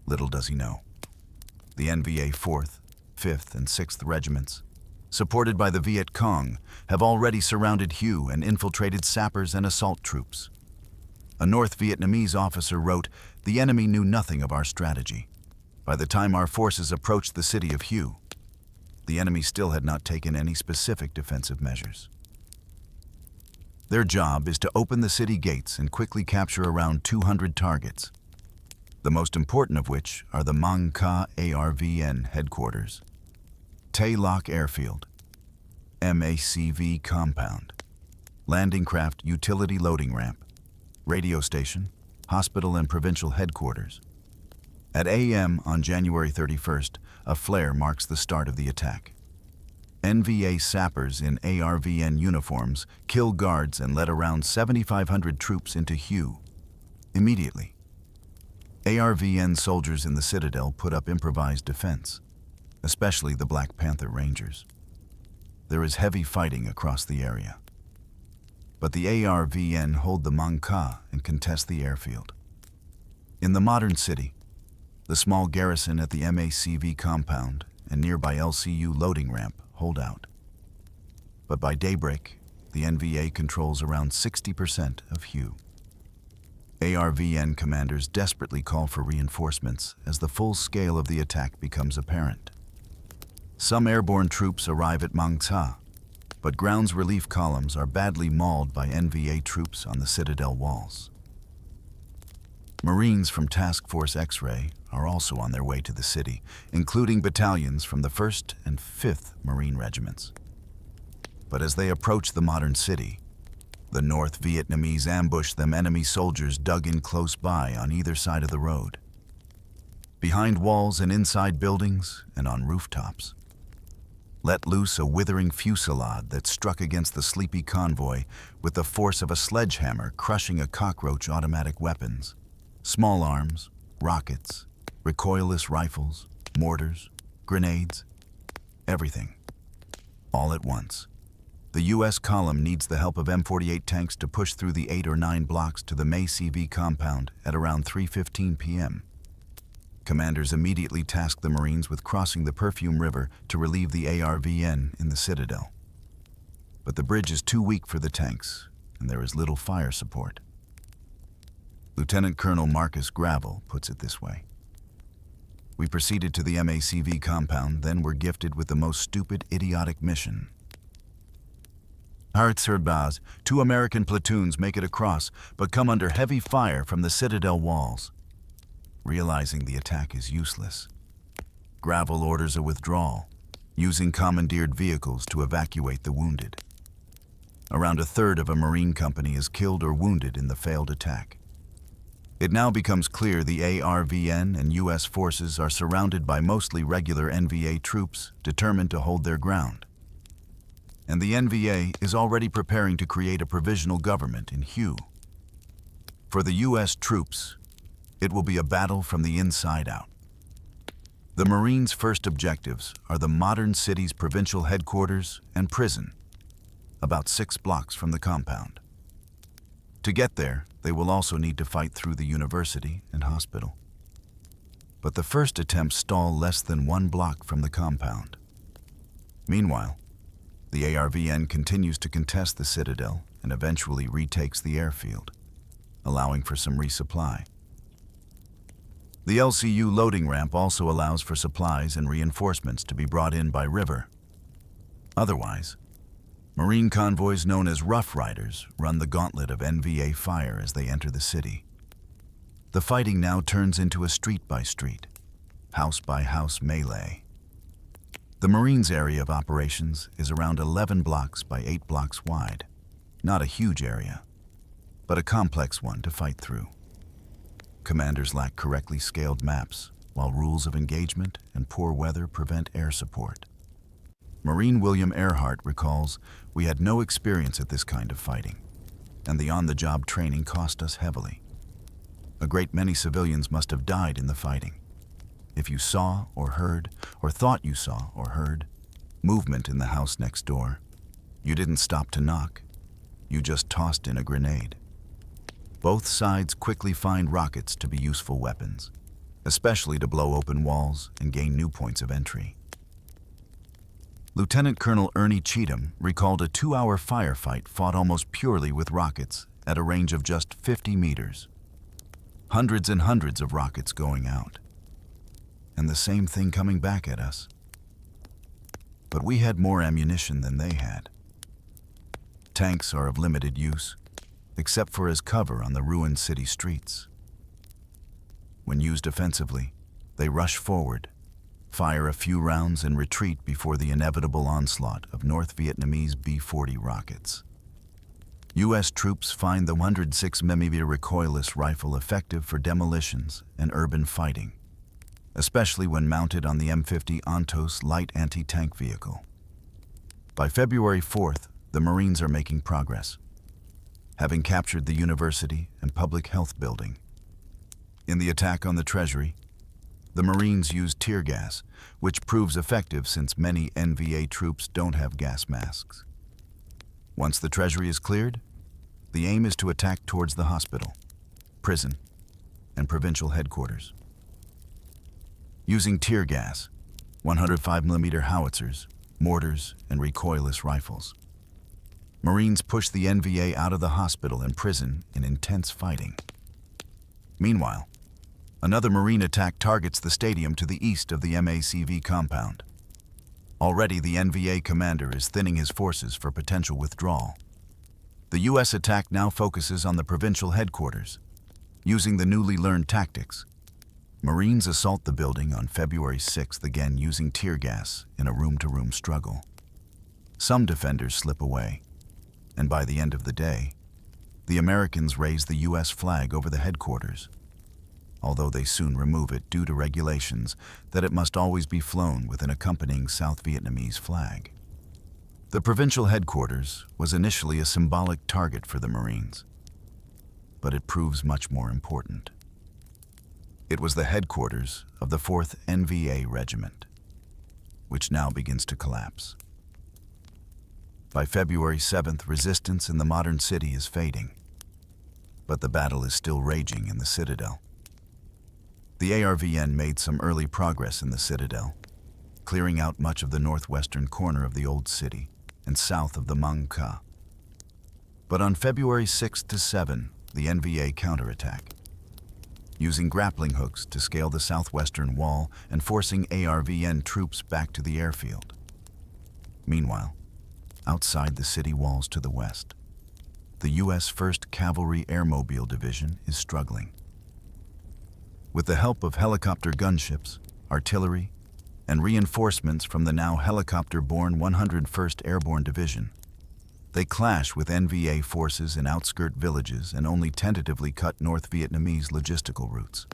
Little does he know. The NVA 4th, 5th, and 6th Regiments, supported by the Viet Cong, have already surrounded Hue and infiltrated sappers and assault troops. A North Vietnamese officer wrote, "The enemy knew nothing of our strategy. By the time our forces approached the city of Hue, the enemy still had not taken any specific defensive measures." Their job is to open the city gates and quickly capture around 200 targets, the most important of which are the Mang Ka ARVN headquarters, Tay Loc Airfield, MACV compound, landing craft utility loading ramp, radio station, hospital and provincial headquarters. At AM on January 31st, a flare marks the start of the attack. NVA sappers in ARVN uniforms kill guards and led around 7,500 troops into Hue immediately. ARVN soldiers in the citadel put up improvised defense, especially the Black Panther Rangers. There is heavy fighting across the area. But the ARVN hold the Mang Ka and contest the airfield. In the modern city, the small garrison at the MACV compound and nearby LCU loading ramp hold out. But by daybreak, the NVA controls around 60% of Hue. ARVN commanders desperately call for reinforcements as the full scale of the attack becomes apparent. Some airborne troops arrive at Mang Sa, but grounds relief columns are badly mauled by NVA troops on the citadel walls. Marines from Task Force X-Ray are also on their way to the city, including battalions from the 1st and 5th Marine Regiments. But as they approach the modern city, the North Vietnamese ambush them enemy soldiers dug in close by on either side of the road. Behind walls and inside buildings and on rooftops. Let loose a withering fusillade that struck against the sleepy convoy with the force of a sledgehammer crushing a cockroach automatic weapons, small arms, rockets, recoilless rifles, mortars, grenades, everything, all at once. The U.S. column needs the help of M48 tanks to push through the 8 or 9 blocks to the MACV compound at around 3:15 p.m. Commanders immediately task the Marines with crossing the Perfume River to relieve the ARVN in the citadel. But the bridge is too weak for the tanks, and there is little fire support. Lieutenant Colonel Marcus Gravel puts it this way. We proceeded to the MACV compound, then were gifted with the most stupid, idiotic mission. Hartzerbaz, 2 American platoons make it across, but come under heavy fire from the citadel walls. Realizing the attack is useless, Gravel orders a withdrawal, using commandeered vehicles to evacuate the wounded. Around a third of a Marine company is killed or wounded in the failed attack. It now becomes clear the ARVN and U.S. forces are surrounded by mostly regular NVA troops determined to hold their ground. And the NVA is already preparing to create a provisional government in Hue. For the U.S. troops, it will be a battle from the inside out. The Marines' first objectives are the modern city's provincial headquarters and prison, about 6 blocks from the compound. To get there, they will also need to fight through the university and hospital. But the first attempts stall less than 1 block from the compound. Meanwhile, the ARVN continues to contest the citadel and eventually retakes the airfield, allowing for some resupply. The LCU loading ramp also allows for supplies and reinforcements to be brought in by river. Otherwise, Marine convoys known as Rough Riders run the gauntlet of NVA fire as they enter the city. The fighting now turns into a street-by-street, house-by-house melee. The Marines' area of operations is around 11 blocks by 8 blocks wide. Not a huge area, but a complex one to fight through. Commanders lack correctly scaled maps, while rules of engagement and poor weather prevent air support. Marine William Earhart recalls, "We had no experience at this kind of fighting, and the on-the-job training cost us heavily. A great many civilians must have died in the fighting. If you saw or heard, or thought you saw or heard, movement in the house next door, you didn't stop to knock. You just tossed in a grenade." Both sides quickly find rockets to be useful weapons, especially to blow open walls and gain new points of entry. Lieutenant Colonel Ernie Cheatham recalled a 2-hour firefight fought almost purely with rockets at a range of just 50 meters. Hundreds and hundreds of rockets going out. And the same thing coming back at us. But we had more ammunition than they had. Tanks are of limited use, except for as cover on the ruined city streets. When used offensively, they rush forward, fire a few rounds and retreat before the inevitable onslaught of North Vietnamese B-40 rockets. U.S. troops find the 106mm recoilless rifle effective for demolitions and urban fighting, especially when mounted on the M50 Ontos light anti-tank vehicle. By February 4th, the Marines are making progress, having captured the university and public health building. In the attack on the Treasury, the Marines used tear gas, which proves effective since many NVA troops don't have gas masks. Once the Treasury is cleared, the aim is to attack towards the hospital, prison, and provincial headquarters. Using tear gas, 105mm howitzers, mortars, and recoilless rifles, Marines pushed the NVA out of the hospital and prison in intense fighting. Meanwhile, another Marine attack targets the stadium to the east of the MACV compound. Already the NVA commander is thinning his forces for potential withdrawal. The U.S. attack now focuses on the provincial headquarters. Using the newly learned tactics, Marines assault the building on February 6th, again using tear gas in a room-to-room struggle. Some defenders slip away, and by the end of the day, the Americans raise the U.S. flag over the headquarters, although they soon remove it due to regulations that it must always be flown with an accompanying South Vietnamese flag. The provincial headquarters was initially a symbolic target for the Marines, but it proves much more important. It was the headquarters of the 4th NVA Regiment, which now begins to collapse. By February 7th, resistance in the modern city is fading, but the battle is still raging in the citadel. The ARVN made some early progress in the citadel, clearing out much of the northwestern corner of the old city and south of the Mang Ka. But on February 6 to 7, the NVA counterattack, using grappling hooks to scale the southwestern wall and forcing ARVN troops back to the airfield. Meanwhile, outside the city walls to the west, the U.S. 1st Cavalry Airmobile Division is struggling. With the help of helicopter gunships, artillery, and reinforcements from the now helicopter-borne 101st Airborne Division, they clash with NVA forces in outskirt villages and only tentatively cut North Vietnamese logistical routes.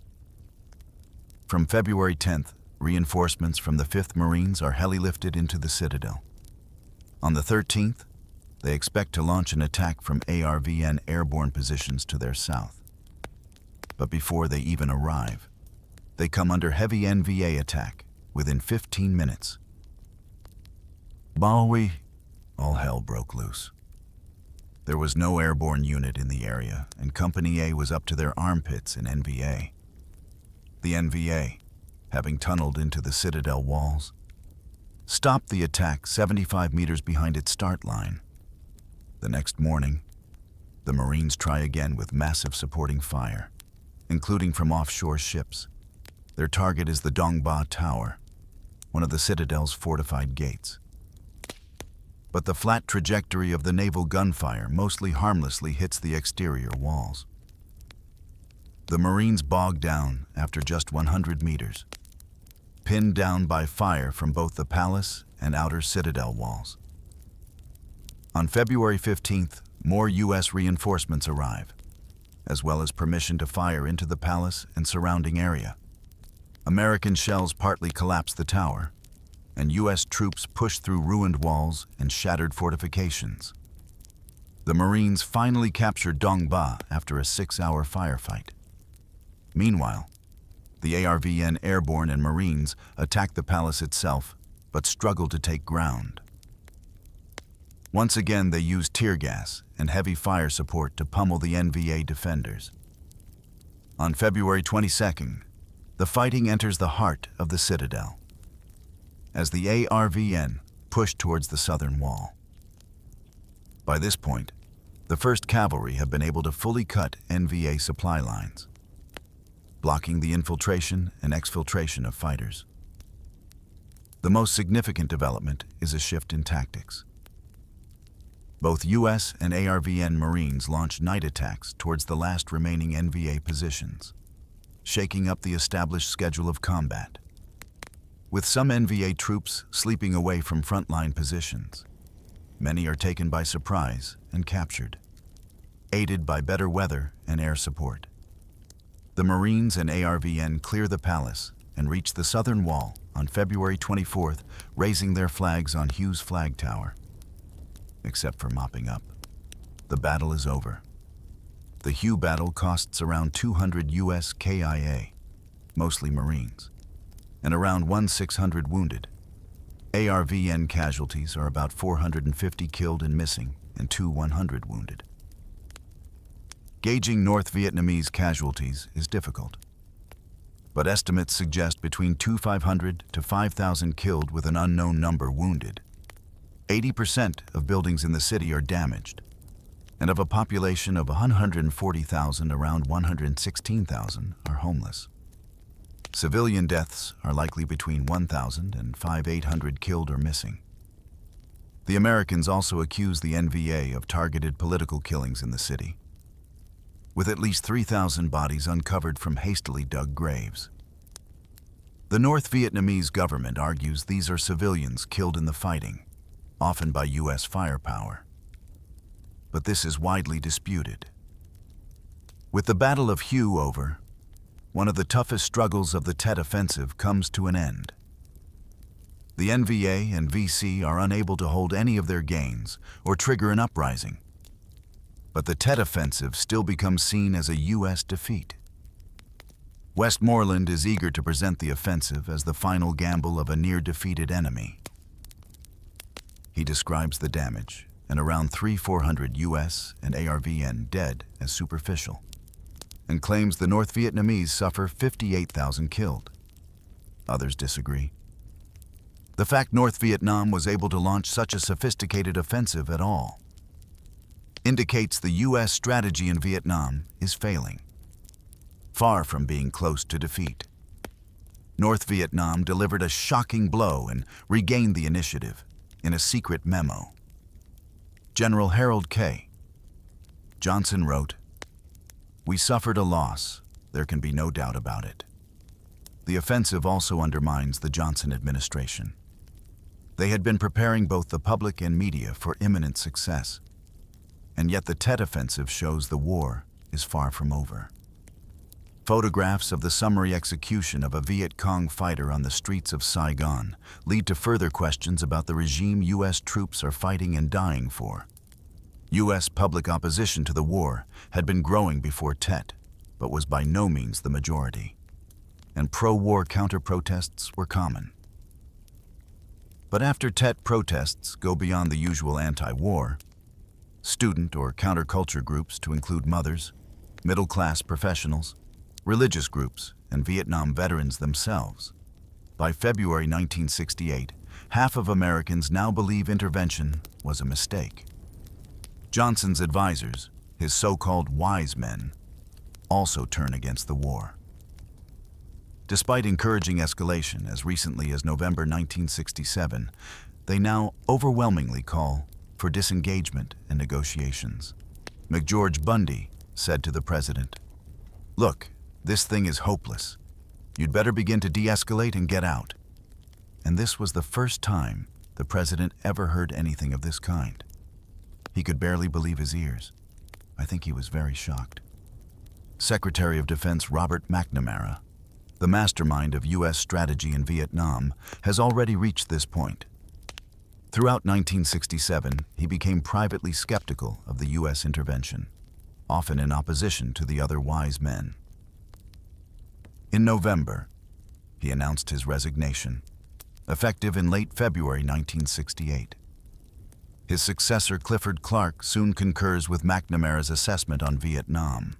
From February 10th, reinforcements from the 5th Marines are heli-lifted into the citadel. On the 13th, they expect to launch an attack from ARVN airborne positions to their south. But before they even arrive, they come under heavy NVA attack within 15 minutes. Bawi, all hell broke loose. There was no airborne unit in the area, and Company A was up to their armpits in NVA. The NVA, having tunneled into the citadel walls, stopped the attack 75 meters behind its start line. The next morning, the Marines try again with massive supporting fire, including from offshore ships. Their target is the Dong Ba Tower, one of the citadel's fortified gates. But the flat trajectory of the naval gunfire mostly harmlessly hits the exterior walls. The Marines bog down after just 100 meters, pinned down by fire from both the palace and outer citadel walls. On February 15th, more U.S. reinforcements arrive, as well as permission to fire into the palace and surrounding area. American shells partly collapse the tower, and U.S. troops push through ruined walls and shattered fortifications. The Marines finally captured Dong Ba after a 6-hour firefight. Meanwhile, the ARVN airborne and Marines attack the palace itself, but struggle to take ground. Once again, they use tear gas and heavy fire support to pummel the NVA defenders. On February 22nd, the fighting enters the heart of the citadel, as the ARVN pushed towards the southern wall. By this point, the 1st Cavalry have been able to fully cut NVA supply lines, blocking the infiltration and exfiltration of fighters. The most significant development is a shift in tactics. Both U.S. and ARVN Marines launched night attacks towards the last remaining NVA positions, shaking up the established schedule of combat. With some NVA troops sleeping away from frontline positions, many are taken by surprise and captured, aided by better weather and air support. The Marines and ARVN clear the palace and reach the southern wall on February 24th, raising their flags on Hughes Flag Tower. Except for mopping up, the battle is over. The Hue battle costs around 200 US KIA, mostly Marines, and around 1,600 wounded. ARVN casualties are about 450 killed and missing and 100 wounded. Gauging North Vietnamese casualties is difficult, but estimates suggest between 2,500 to 5,000 killed with an unknown number wounded. 80% of buildings in the city are damaged, and of a population of 140,000, around 116,000 are homeless. Civilian deaths are likely between 1,000 and 5,800 killed or missing. The Americans also accuse the NVA of targeted political killings in the city, with at least 3,000 bodies uncovered from hastily dug graves. The North Vietnamese government argues these are civilians killed in the fighting, often by US firepower. But this is widely disputed. With the Battle of Hue over, one of the toughest struggles of the Tet Offensive comes to an end. The NVA and VC are unable to hold any of their gains or trigger an uprising. But the Tet Offensive still becomes seen as a US defeat. Westmoreland is eager to present the offensive as the final gamble of a near-defeated enemy. He describes the damage and around 300-400 US and ARVN dead as superficial, and claims the North Vietnamese suffer 58,000 killed. Others disagree. The fact North Vietnam was able to launch such a sophisticated offensive at all indicates the US strategy in Vietnam is failing, far from being close to defeat. North Vietnam delivered a shocking blow and regained the initiative in a secret memo. General Harold K. Johnson wrote, "We suffered a loss, there can be no doubt about it." The offensive also undermines the Johnson administration. They had been preparing both the public and media for imminent success, and yet the Tet Offensive shows the war is far from over. Photographs of the summary execution of a Viet Cong fighter on the streets of Saigon lead to further questions about the regime US troops are fighting and dying for. US public opposition to the war had been growing before Tet, but was by no means the majority, and pro-war counter-protests were common. But after Tet, protests go beyond the usual anti-war. Student or counterculture groups, to include mothers, middle-class professionals, religious groups, and Vietnam veterans themselves. By February 1968, half of Americans now believe intervention was a mistake. Johnson's advisors, his so-called wise men, also turn against the war. Despite encouraging escalation as recently as November 1967, they now overwhelmingly call for disengagement and negotiations. McGeorge Bundy said to the president, "Look, this thing is hopeless. You'd better begin to de-escalate and get out." And this was the first time the president ever heard anything of this kind. He could barely believe his ears. I think he was very shocked. Secretary of Defense Robert McNamara, the mastermind of US strategy in Vietnam, has already reached this point. Throughout 1967, he became privately skeptical of the US intervention, often in opposition to the other wise men. In November, he announced his resignation, effective in late February 1968. His successor, Clifford Clark, soon concurs with McNamara's assessment on Vietnam.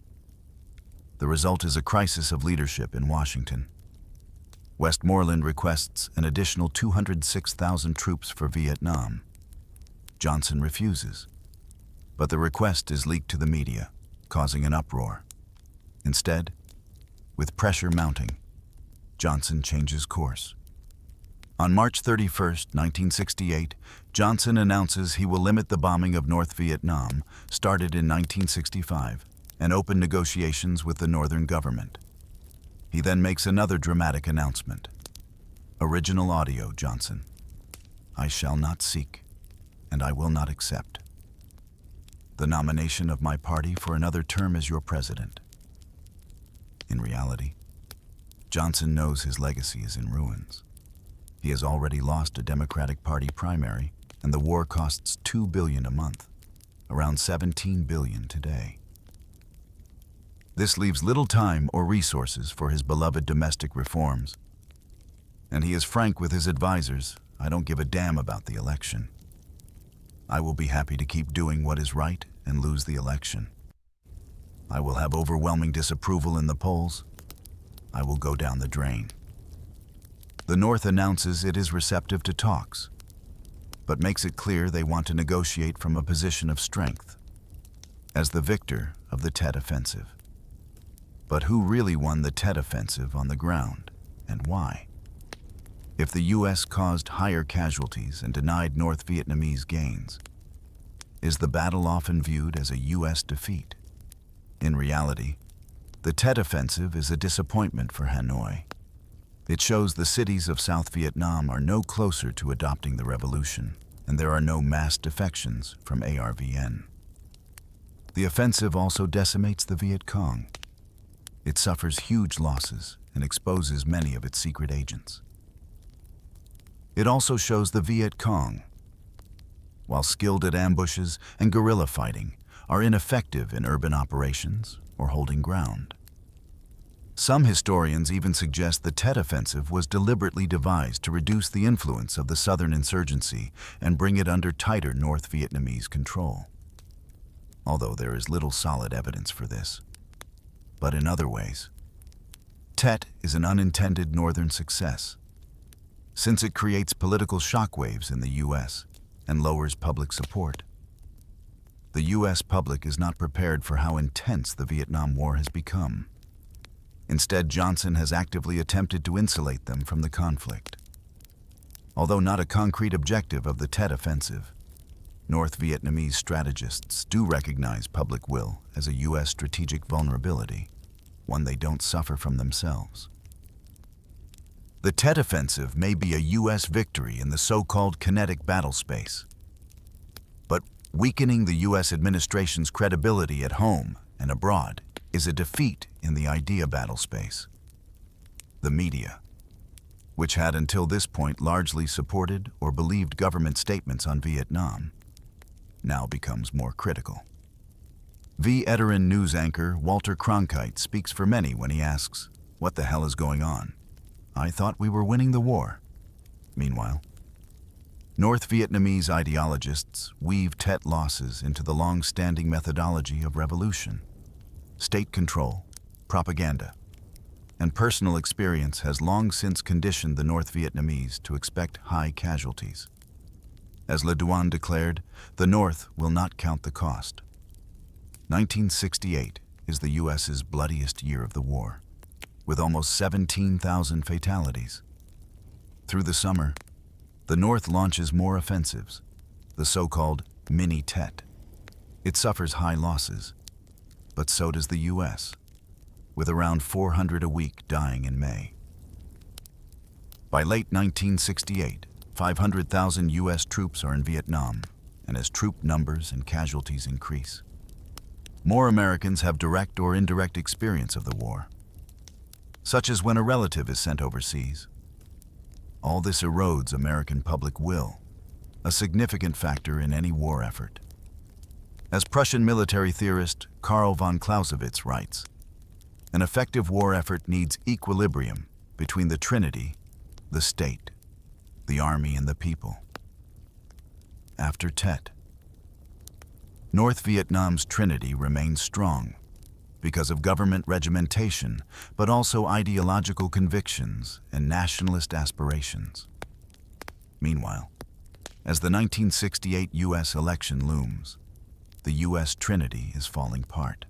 The result is a crisis of leadership in Washington. Westmoreland requests an additional 206,000 troops for Vietnam. Johnson refuses, but the request is leaked to the media, causing an uproar. Instead, with pressure mounting, Johnson changes course. On March 31, 1968, Johnson announces he will limit the bombing of North Vietnam, started in 1965, and open negotiations with the northern government. He then makes another dramatic announcement. Original audio, Johnson. "I shall not seek, and I will not accept the nomination of my party for another term as your president." In reality, Johnson knows his legacy is in ruins. He has already lost a Democratic Party primary, and the war costs $2 billion a month, around $17 billion today. This leaves little time or resources for his beloved domestic reforms. And he is frank with his advisors, "I don't give a damn about the election. I will be happy to keep doing what is right and lose the election. I will have overwhelming disapproval in the polls. I will go down the drain." The North announces it is receptive to talks, but makes it clear they want to negotiate from a position of strength, as the victor of the Tet Offensive. But who really won the Tet Offensive on the ground, and why? If the U.S. caused higher casualties and denied North Vietnamese gains, is the battle often viewed as a U.S. defeat? In reality, the Tet Offensive is a disappointment for Hanoi. It shows the cities of South Vietnam are no closer to adopting the revolution, and there are no mass defections from ARVN. The offensive also decimates the Viet Cong. It suffers huge losses and exposes many of its secret agents. It also shows the Viet Cong, while skilled at ambushes and guerrilla fighting, are ineffective in urban operations or holding ground. Some historians even suggest the Tet Offensive was deliberately devised to reduce the influence of the southern insurgency and bring it under tighter North Vietnamese control, although there is little solid evidence for this. But in other ways, Tet is an unintended northern success, since it creates political shockwaves in the U.S. and lowers public support. The U.S. public is not prepared for how intense the Vietnam War has become. Instead, Johnson has actively attempted to insulate them from the conflict. Although not a concrete objective of the Tet Offensive, North Vietnamese strategists do recognize public will as a U.S. strategic vulnerability, one they don't suffer from themselves. The Tet Offensive may be a U.S. victory in the so-called kinetic battle space, but weakening the U.S. administration's credibility at home and abroad is a defeat in the idea battle space. The media, which had until this point largely supported or believed government statements on Vietnam, now becomes more critical. Veteran news anchor Walter Cronkite speaks for many when he asks, "What the hell is going on? I thought we were winning the war." Meanwhile, North Vietnamese ideologists weave Tet losses into the long-standing methodology of revolution. State control, propaganda, and personal experience has long since conditioned the North Vietnamese to expect high casualties. As Le Duan declared, the North will not count the cost. 1968 is the U.S.'s bloodiest year of the war, with almost 17,000 fatalities. Through the summer, the North launches more offensives, the so-called mini-Tet. It suffers high losses, but so does the U.S., with around 400 a week dying in May. By late 1968, 500,000 U.S. troops are in Vietnam, and as troop numbers and casualties increase, more Americans have direct or indirect experience of the war, such as when a relative is sent overseas. All this erodes American public will, a significant factor in any war effort. As Prussian military theorist Karl von Clausewitz writes, an effective war effort needs equilibrium between the Trinity, the state, the army, and the people. After Tet, North Vietnam's Trinity remains strong because of government regimentation, but also ideological convictions and nationalist aspirations. Meanwhile, as the 1968 U.S. election looms, the U.S. Trinity is falling apart.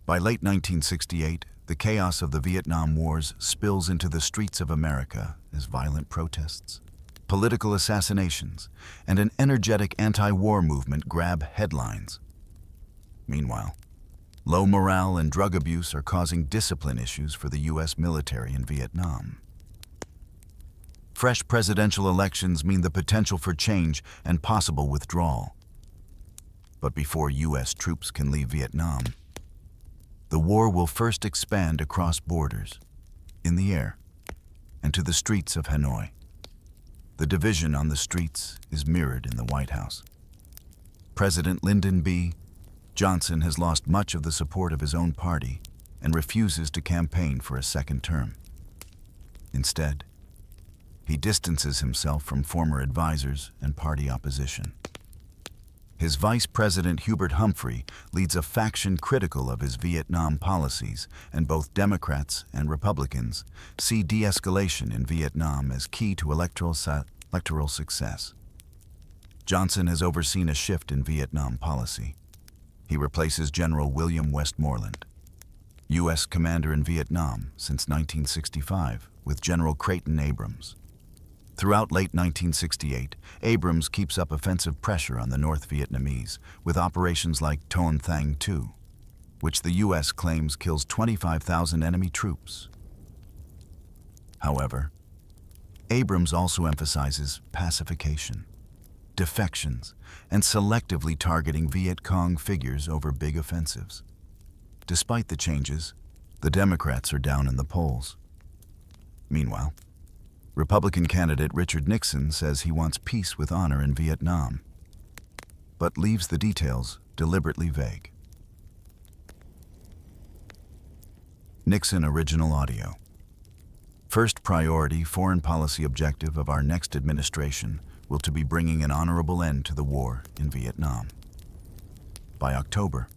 By late 1968, the chaos of the Vietnam Wars spills into the streets of America as violent protests, political assassinations, and an energetic anti-war movement grab headlines. Meanwhile, low morale and drug abuse are causing discipline issues for the U.S. military in Vietnam. Fresh presidential elections mean the potential for change and possible withdrawal. But before U.S. troops can leave Vietnam, the war will first expand across borders, in the air, and to the streets of Hanoi. The division on the streets is mirrored in the White House. President Lyndon B. Johnson has lost much of the support of his own party and refuses to campaign for a second term. Instead, he distances himself from former advisors and party opposition. His vice president Hubert Humphrey leads a faction critical of his Vietnam policies, and both Democrats and Republicans see de-escalation in Vietnam as key to electoral success. Johnson has overseen a shift in Vietnam policy. He replaces General William Westmoreland, U.S. commander in Vietnam since 1965, with General Creighton Abrams. Throughout late 1968, Abrams keeps up offensive pressure on the North Vietnamese with operations like Ton Thang II, which the U.S. claims kills 25,000 enemy troops. However, Abrams also emphasizes pacification, defections, and selectively targeting Viet Cong figures over big offensives. Despite the changes, the Democrats are down in the polls. Meanwhile, Republican candidate Richard Nixon says he wants peace with honor in Vietnam, but leaves the details deliberately vague. Nixon original audio. First priority foreign policy objective of our next administration will to be bringing an honorable end to the war in Vietnam. By October,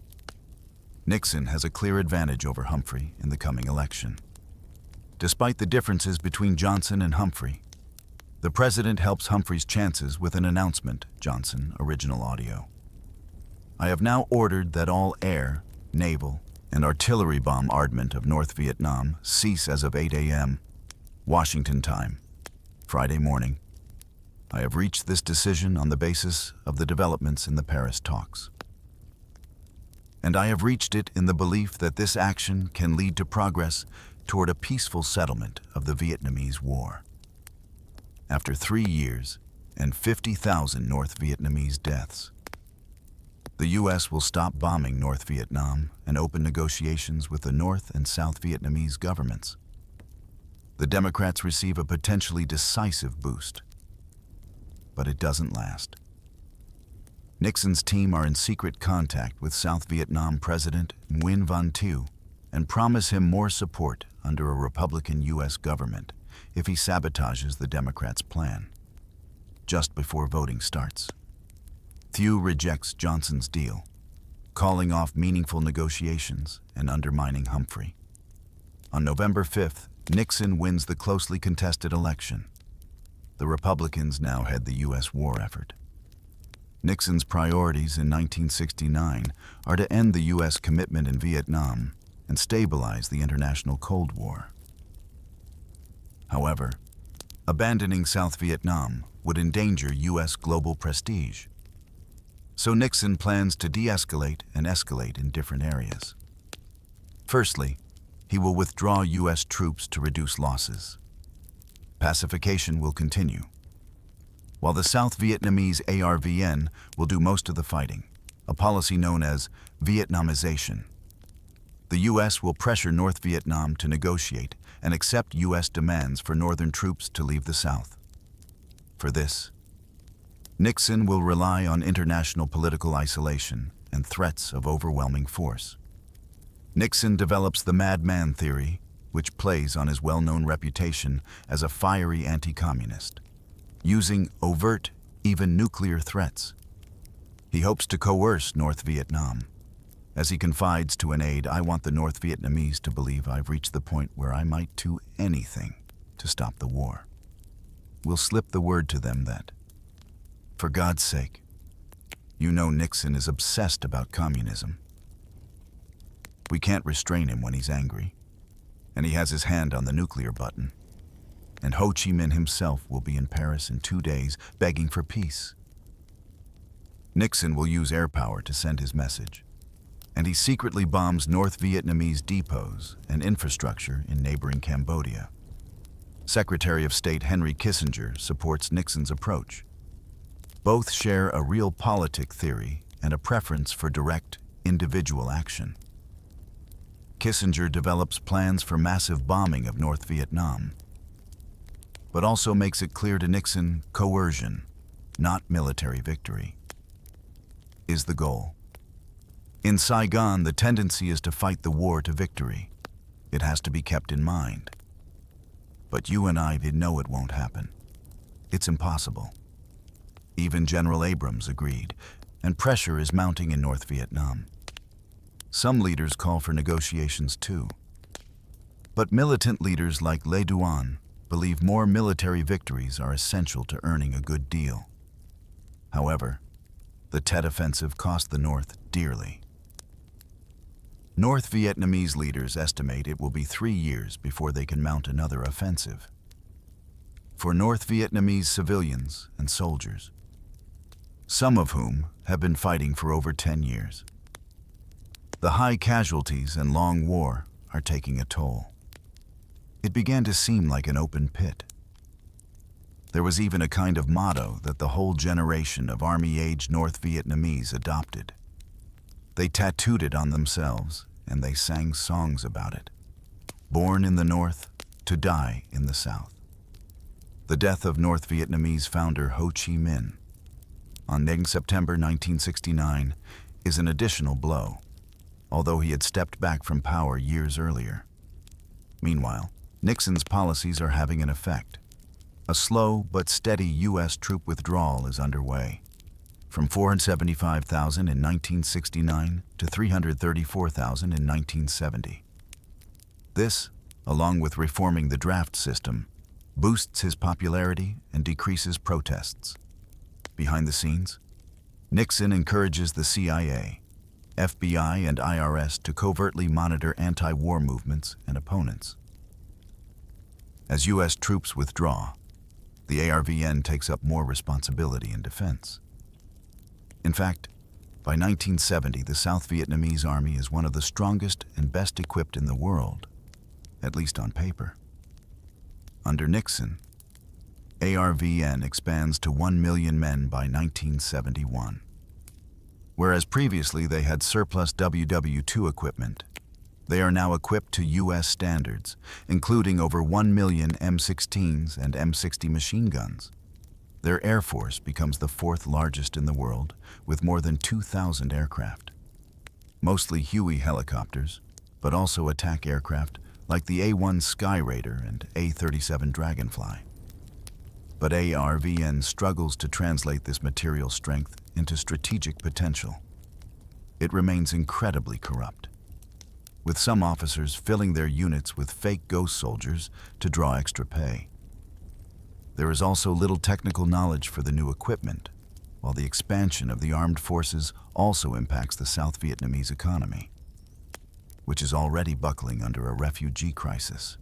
Nixon has a clear advantage over Humphrey in the coming election. Despite the differences between Johnson and Humphrey, the president helps Humphrey's chances with an announcement. Johnson original audio. I have now ordered that all air, naval, and artillery bombardment of North Vietnam cease as of 8 a.m. Washington time, Friday morning. I have reached this decision on the basis of the developments in the Paris talks. And I have reached it in the belief that this action can lead to progress toward a peaceful settlement of the Vietnamese War. After 3 years and 50,000 North Vietnamese deaths, the U.S. will stop bombing North Vietnam and open negotiations with the North and South Vietnamese governments. The Democrats receive a potentially decisive boost, but it doesn't last. Nixon's team are in secret contact with South Vietnam President Nguyen Van Thieu and promise him more support under a Republican U.S. government if he sabotages the Democrats' plan. Just before voting starts, Thieu rejects Johnson's deal, calling off meaningful negotiations and undermining Humphrey. On November 5th, Nixon wins the closely contested election. The Republicans now head the U.S. war effort. Nixon's priorities in 1969 are to end the U.S. commitment in Vietnam and stabilize the international Cold War. However, abandoning South Vietnam would endanger U.S. global prestige. So Nixon plans to de-escalate and escalate in different areas. Firstly, he will withdraw U.S. troops to reduce losses. Pacification will continue, while the South Vietnamese ARVN will do most of the fighting, a policy known as Vietnamization. The U.S. will pressure North Vietnam to negotiate and accept U.S. demands for northern troops to leave the South. For this, Nixon will rely on international political isolation and threats of overwhelming force. Nixon develops the madman theory, which plays on his well-known reputation as a fiery anti-communist, using overt, even nuclear threats. He hopes to coerce North Vietnam. As he confides to an aide, I want the North Vietnamese to believe I've reached the point where I might do anything to stop the war. We'll slip the word to them that, for God's sake, you know Nixon is obsessed about communism. We can't restrain him when he's angry, and he has his hand on the nuclear button. And Ho Chi Minh himself will be in Paris in 2 days begging for peace. Nixon will use air power to send his message, and he secretly bombs North Vietnamese depots and infrastructure in neighboring Cambodia. Secretary of State Henry Kissinger supports Nixon's approach. Both share a realpolitik theory and a preference for direct, individual action. Kissinger develops plans for massive bombing of North Vietnam, but also makes it clear to Nixon coercion, not military victory, is the goal. In Saigon, the tendency is to fight the war to victory. It has to be kept in mind. But you and I know it won't happen. It's impossible. Even General Abrams agreed, and pressure is mounting in North Vietnam. Some leaders call for negotiations too. But militant leaders like Le Duan believe more military victories are essential to earning a good deal. However, the Tet Offensive cost the North dearly. North Vietnamese leaders estimate it will be 3 years before they can mount another offensive. For North Vietnamese civilians and soldiers, some of whom have been fighting for over 10 years, the high casualties and long war are taking a toll. It began to seem like an open pit. There was even a kind of motto that the whole generation of army-age North Vietnamese adopted. They tattooed it on themselves, and they sang songs about it. Born in the North, to die in the South. The death of North Vietnamese founder Ho Chi Minh on September 1969 is an additional blow, although he had stepped back from power years earlier. Meanwhile, Nixon's policies are having an effect. A slow but steady U.S. troop withdrawal is underway, from 475,000 in 1969 to 334,000 in 1970. This, along with reforming the draft system, boosts his popularity and decreases protests. Behind the scenes, Nixon encourages the CIA, FBI, and IRS to covertly monitor anti-war movements and opponents. As U.S. troops withdraw, the ARVN takes up more responsibility in defense. In fact, by 1970, the South Vietnamese army is one of the strongest and best equipped in the world, at least on paper. Under Nixon, ARVN expands to 1 million men by 1971. Whereas previously they had surplus WW2 equipment, they are now equipped to U.S. standards, including over 1 million M16s and M60 machine guns. Their air force becomes the 4th largest in the world, with more than 2,000 aircraft. Mostly Huey helicopters, but also attack aircraft like the A-1 Sky Raider and A-37 Dragonfly. But ARVN struggles to translate this material strength into strategic potential. It remains incredibly corrupt, with some officers filling their units with fake ghost soldiers to draw extra pay. There is also little technical knowledge for the new equipment, while the expansion of the armed forces also impacts the South Vietnamese economy, which is already buckling under a refugee crisis.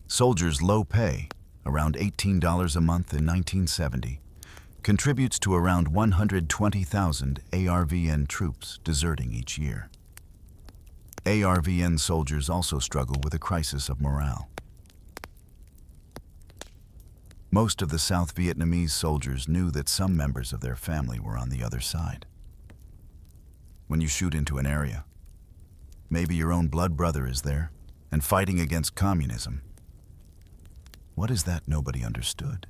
Soldiers' low pay, around $18 a month in 1970, contributes to around 120,000 ARVN troops deserting each year. ARVN soldiers also struggle with a crisis of morale. Most of the South Vietnamese soldiers knew that some members of their family were on the other side. When you shoot into an area, maybe your own blood brother is there and fighting against communism. What is that nobody understood?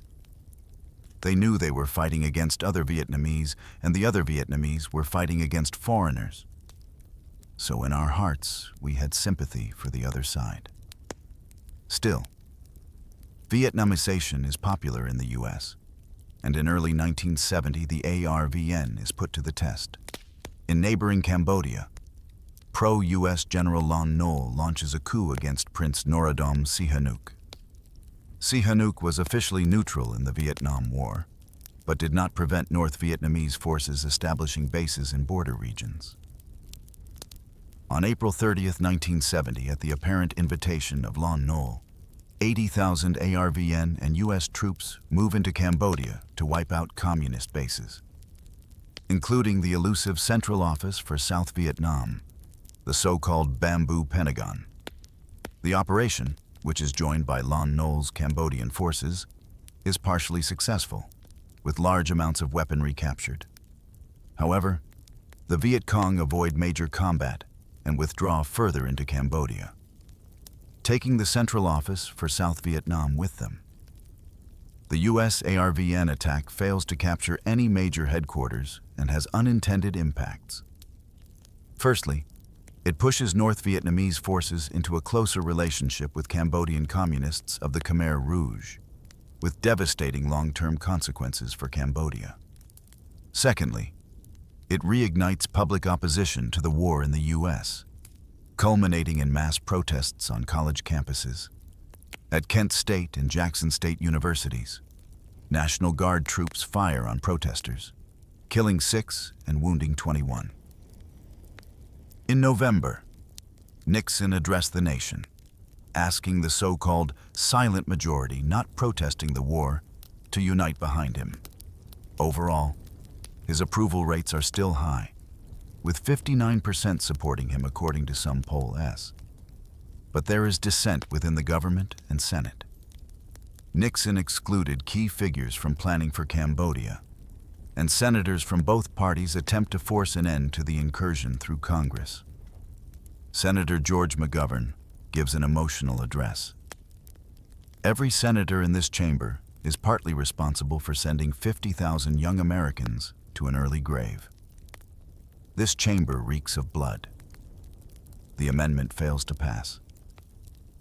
They knew they were fighting against other Vietnamese, and the other Vietnamese were fighting against foreigners. So in our hearts, we had sympathy for the other side. Still, Vietnamization is popular in the U.S., and in early 1970, the ARVN is put to the test. In neighboring Cambodia, pro-U.S. General Lon Nol launches a coup against Prince Norodom Sihanouk. Sihanouk was officially neutral in the Vietnam War, but did not prevent North Vietnamese forces establishing bases in border regions. On April 30, 1970, at the apparent invitation of Lon Nol, 80,000 ARVN and U.S. troops move into Cambodia to wipe out communist bases, including the elusive Central Office for South Vietnam, the so-called Bamboo Pentagon. The operation, which is joined by Lon Nol's Cambodian forces, is partially successful, with large amounts of weaponry captured. However, the Viet Cong avoid major combat and withdraw further into Cambodia, taking the Central Office for South Vietnam with them. The U.S. ARVN attack fails to capture any major headquarters and has unintended impacts. Firstly, it pushes North Vietnamese forces into a closer relationship with Cambodian communists of the Khmer Rouge, with devastating long-term consequences for Cambodia. Secondly, it reignites public opposition to the war in the U.S., culminating in mass protests on college campuses. At Kent State and Jackson State universities, National Guard troops fire on protesters, killing 6 and wounding 21. In November, Nixon addressed the nation, asking the so-called silent majority not protesting the war to unite behind him. Overall, his approval rates are still high, with 59% supporting him according to some polls. But there is dissent within the government and Senate. Nixon excluded key figures from planning for Cambodia, and senators from both parties attempt to force an end to the incursion through Congress. Senator George McGovern gives an emotional address. Every senator in this chamber is partly responsible for sending 50,000 young Americans to an early grave. This chamber reeks of blood. The amendment fails to pass,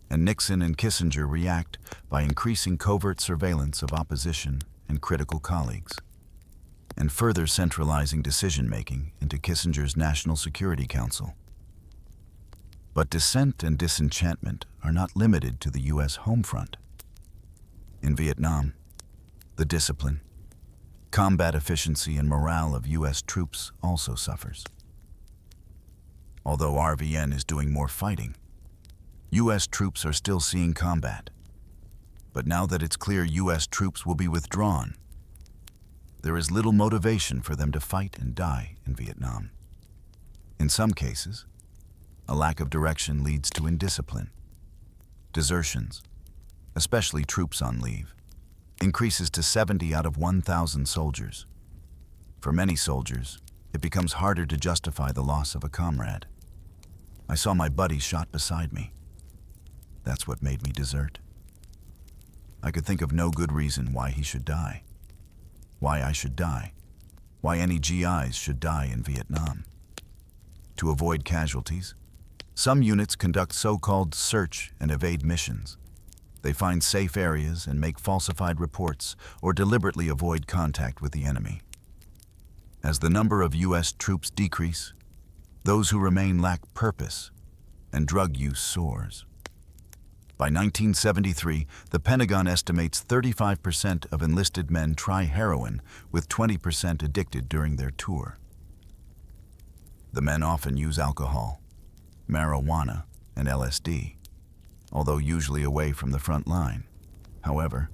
and Nixon and Kissinger react by increasing covert surveillance of opposition and critical colleagues, and further centralizing decision-making into Kissinger's National Security Council. But dissent and disenchantment are not limited to the U.S. home front. In Vietnam, the discipline, combat efficiency, and morale of U.S. troops also suffers. Although ARVN is doing more fighting, U.S. troops are still seeing combat. But now that it's clear U.S. troops will be withdrawn, there is little motivation for them to fight and die in Vietnam. In some cases, a lack of direction leads to indiscipline. Desertions, especially troops on leave, increases to 70 out of 1,000 soldiers. For many soldiers, it becomes harder to justify the loss of a comrade. I saw my buddy shot beside me. That's what made me desert. I could think of no good reason why he should die, why I should die, why any GIs should die in Vietnam. To avoid casualties, some units conduct so-called search and evade missions. They find safe areas and make falsified reports or deliberately avoid contact with the enemy. As the number of U.S. troops decrease, those who remain lack purpose, and drug use soars. By 1973, the Pentagon estimates 35% of enlisted men try heroin, with 20% addicted during their tour. The men often use alcohol, marijuana, and LSD, although usually away from the front line. However,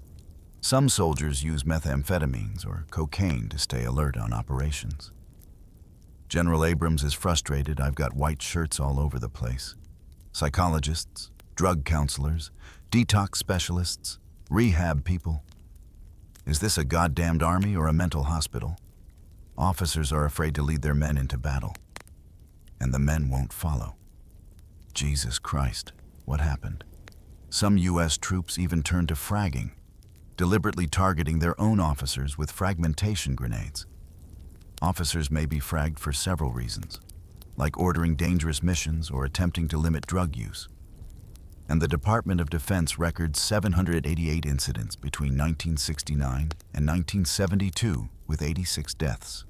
some soldiers use methamphetamines or cocaine to stay alert on operations. General Abrams is frustrated. I've got white shirts all over the place. Psychologists, drug counselors, detox specialists, rehab people. Is this a goddamned army or a mental hospital? Officers are afraid to lead their men into battle, and the men won't follow. Jesus Christ, what happened? Some U.S. troops even turned to fragging, deliberately targeting their own officers with fragmentation grenades. Officers may be fragged for several reasons, like ordering dangerous missions or attempting to limit drug use. And the Department of Defense records 788 incidents between 1969 and 1972, with 86 deaths.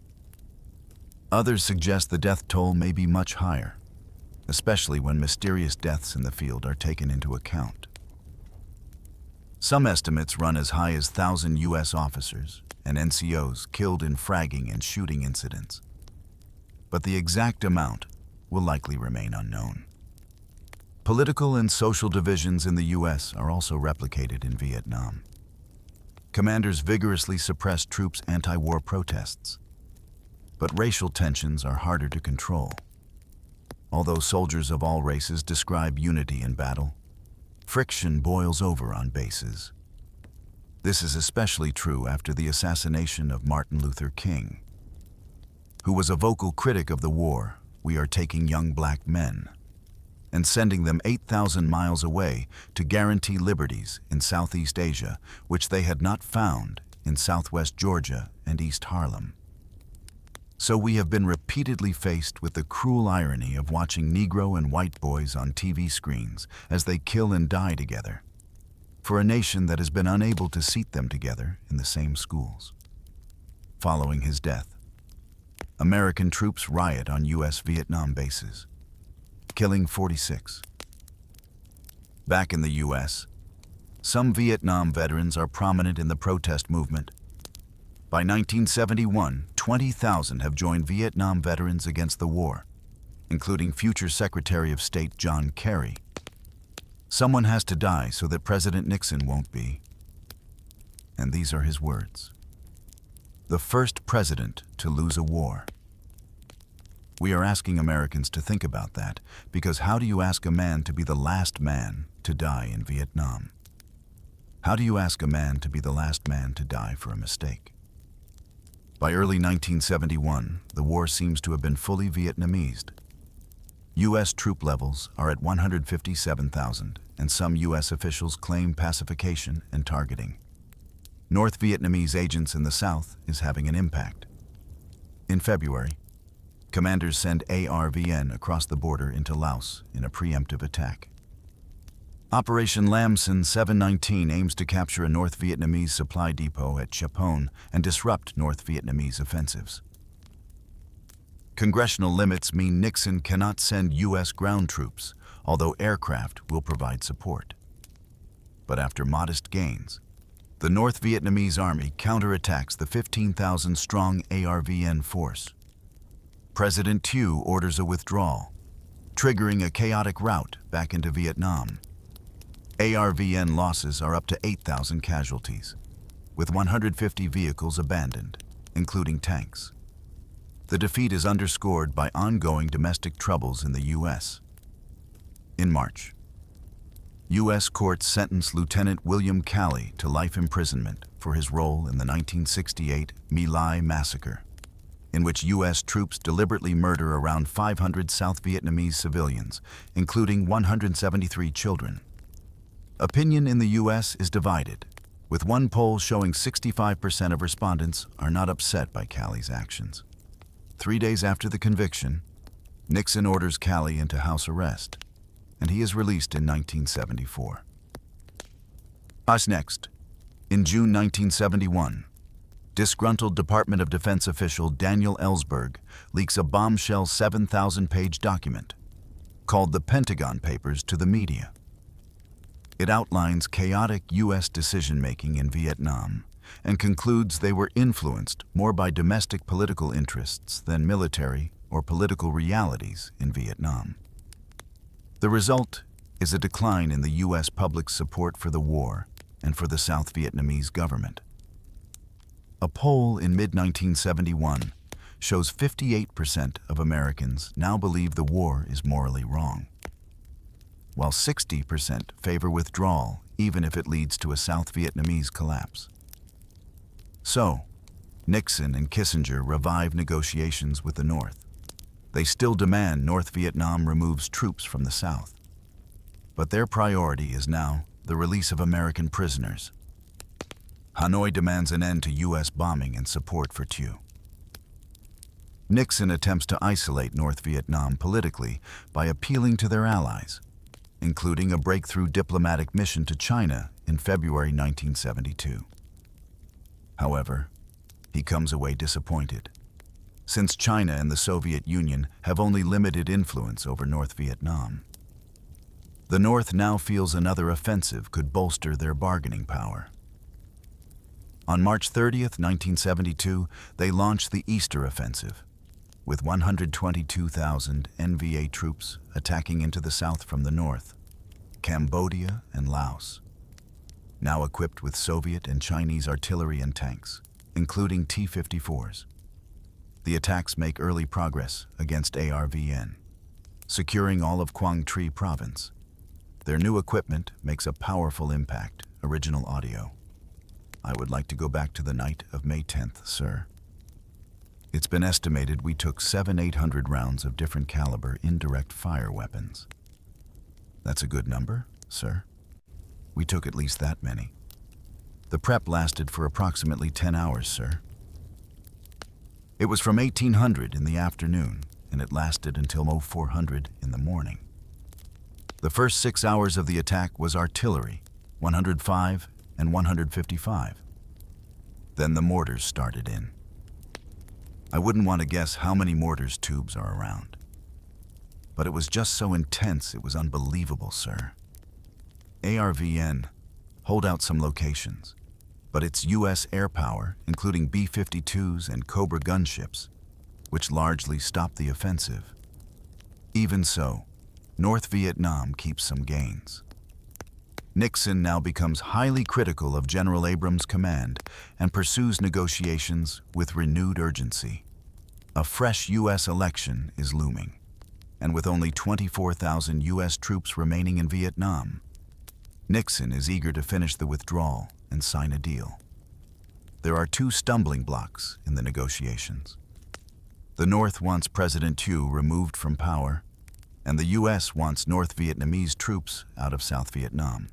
Others suggest the death toll may be much higher, especially when mysterious deaths in the field are taken into account. Some estimates run as high as 1,000 U.S. officers and NCOs killed in fragging and shooting incidents, but the exact amount will likely remain unknown. Political and social divisions in the U.S. are also replicated in Vietnam. Commanders vigorously suppress troops' anti-war protests, but racial tensions are harder to control. Although soldiers of all races describe unity in battle, friction boils over on bases. This is especially true after the assassination of Martin Luther King, who was a vocal critic of the war. We are taking young black men and sending them 8,000 miles away to guarantee liberties in Southeast Asia, which they had not found in Southwest Georgia and East Harlem. So we have been repeatedly faced with the cruel irony of watching Negro and white boys on TV screens as they kill and die together, for a nation that has been unable to seat them together in the same schools. Following his death, American troops riot on U.S. Vietnam bases, killing 46. Back in the U.S., some Vietnam veterans are prominent in the protest movement. By 1971, 20,000 have joined Vietnam veterans against the war, including future Secretary of State John Kerry. Someone has to die so that President Nixon won't be. And these are his words. The first president to lose a war. We are asking Americans to think about that, because how do you ask a man to be the last man to die in Vietnam? How do you ask a man to be the last man to die for a mistake? By early 1971, the war seems to have been fully Vietnamesed. U.S. troop levels are at 157,000, and some U.S. officials claim pacification and targeting. North Vietnamese agents in the South is having an impact. In February, commanders send ARVN across the border into Laos in a preemptive attack. Operation Lam Son 719 aims to capture a North Vietnamese supply depot at Chapon and disrupt North Vietnamese offensives. Congressional limits mean Nixon cannot send U.S. ground troops, although aircraft will provide support. But after modest gains, the North Vietnamese army counterattacks the 15,000-strong ARVN force. President Thieu orders a withdrawal, triggering a chaotic rout back into Vietnam. ARVN losses are up to 8,000 casualties, with 150 vehicles abandoned, including tanks. The defeat is underscored by ongoing domestic troubles in the U.S. In March, U.S. courts sentenced Lieutenant William Calley to life imprisonment for his role in the 1968 My Lai massacre, in which U.S. troops deliberately murder around 500 South Vietnamese civilians, including 173 children. Opinion in the U.S. is divided, with one poll showing 65% of respondents are not upset by Calley's actions. 3 days after the conviction, Nixon orders Calley into house arrest, and he is released in 1974. Us next. In June 1971, disgruntled Department of Defense official Daniel Ellsberg leaks a bombshell 7,000-page document called the Pentagon Papers to the media. It outlines chaotic U.S. decision-making in Vietnam and concludes they were influenced more by domestic political interests than military or political realities in Vietnam. The result is a decline in the U.S. public's support for the war and for the South Vietnamese government. A poll in mid-1971 shows 58% of Americans now believe the war is morally wrong, while 60% favor withdrawal even if it leads to a South Vietnamese collapse. So, Nixon and Kissinger revive negotiations with the North. They still demand North Vietnam removes troops from the South. But their priority is now the release of American prisoners. Hanoi demands an end to U.S. bombing and support for Thieu. Nixon attempts to isolate North Vietnam politically by appealing to their allies, including a breakthrough diplomatic mission to China in February 1972. However, he comes away disappointed, since China and the Soviet Union have only limited influence over North Vietnam. The North now feels another offensive could bolster their bargaining power. On March 30th, 1972, they launched the Easter Offensive, with 122,000 NVA troops attacking into the south from the north, Cambodia and Laos, now equipped with Soviet and Chinese artillery and tanks, including T-54s. The attacks make early progress against ARVN, securing all of Quang Tri province. Their new equipment makes a powerful impact. Original audio. I would like to go back to the night of May 10th, sir. It's been estimated we took 700-800 rounds of different caliber indirect fire weapons. That's a good number, sir. We took at least that many. The prep lasted for approximately 10 hours, sir. It was from 1800 in the afternoon, and it lasted until 0400 in the morning. The first 6 hours of the attack was artillery, 105 and 155. Then the mortars started in. I wouldn't want to guess how many mortars tubes are around. But it was just so intense, it was unbelievable, sir. ARVN hold out some locations, but it's U.S. air power, including B-52s and Cobra gunships, which largely stopped the offensive. Even so, North Vietnam keeps some gains. Nixon now becomes highly critical of General Abrams' command and pursues negotiations with renewed urgency. A fresh U.S. election is looming, and with only 24,000 U.S. troops remaining in Vietnam, Nixon is eager to finish the withdrawal and sign a deal. There are two stumbling blocks in the negotiations. The North wants President Thieu removed from power, and the U.S. wants North Vietnamese troops out of South Vietnam.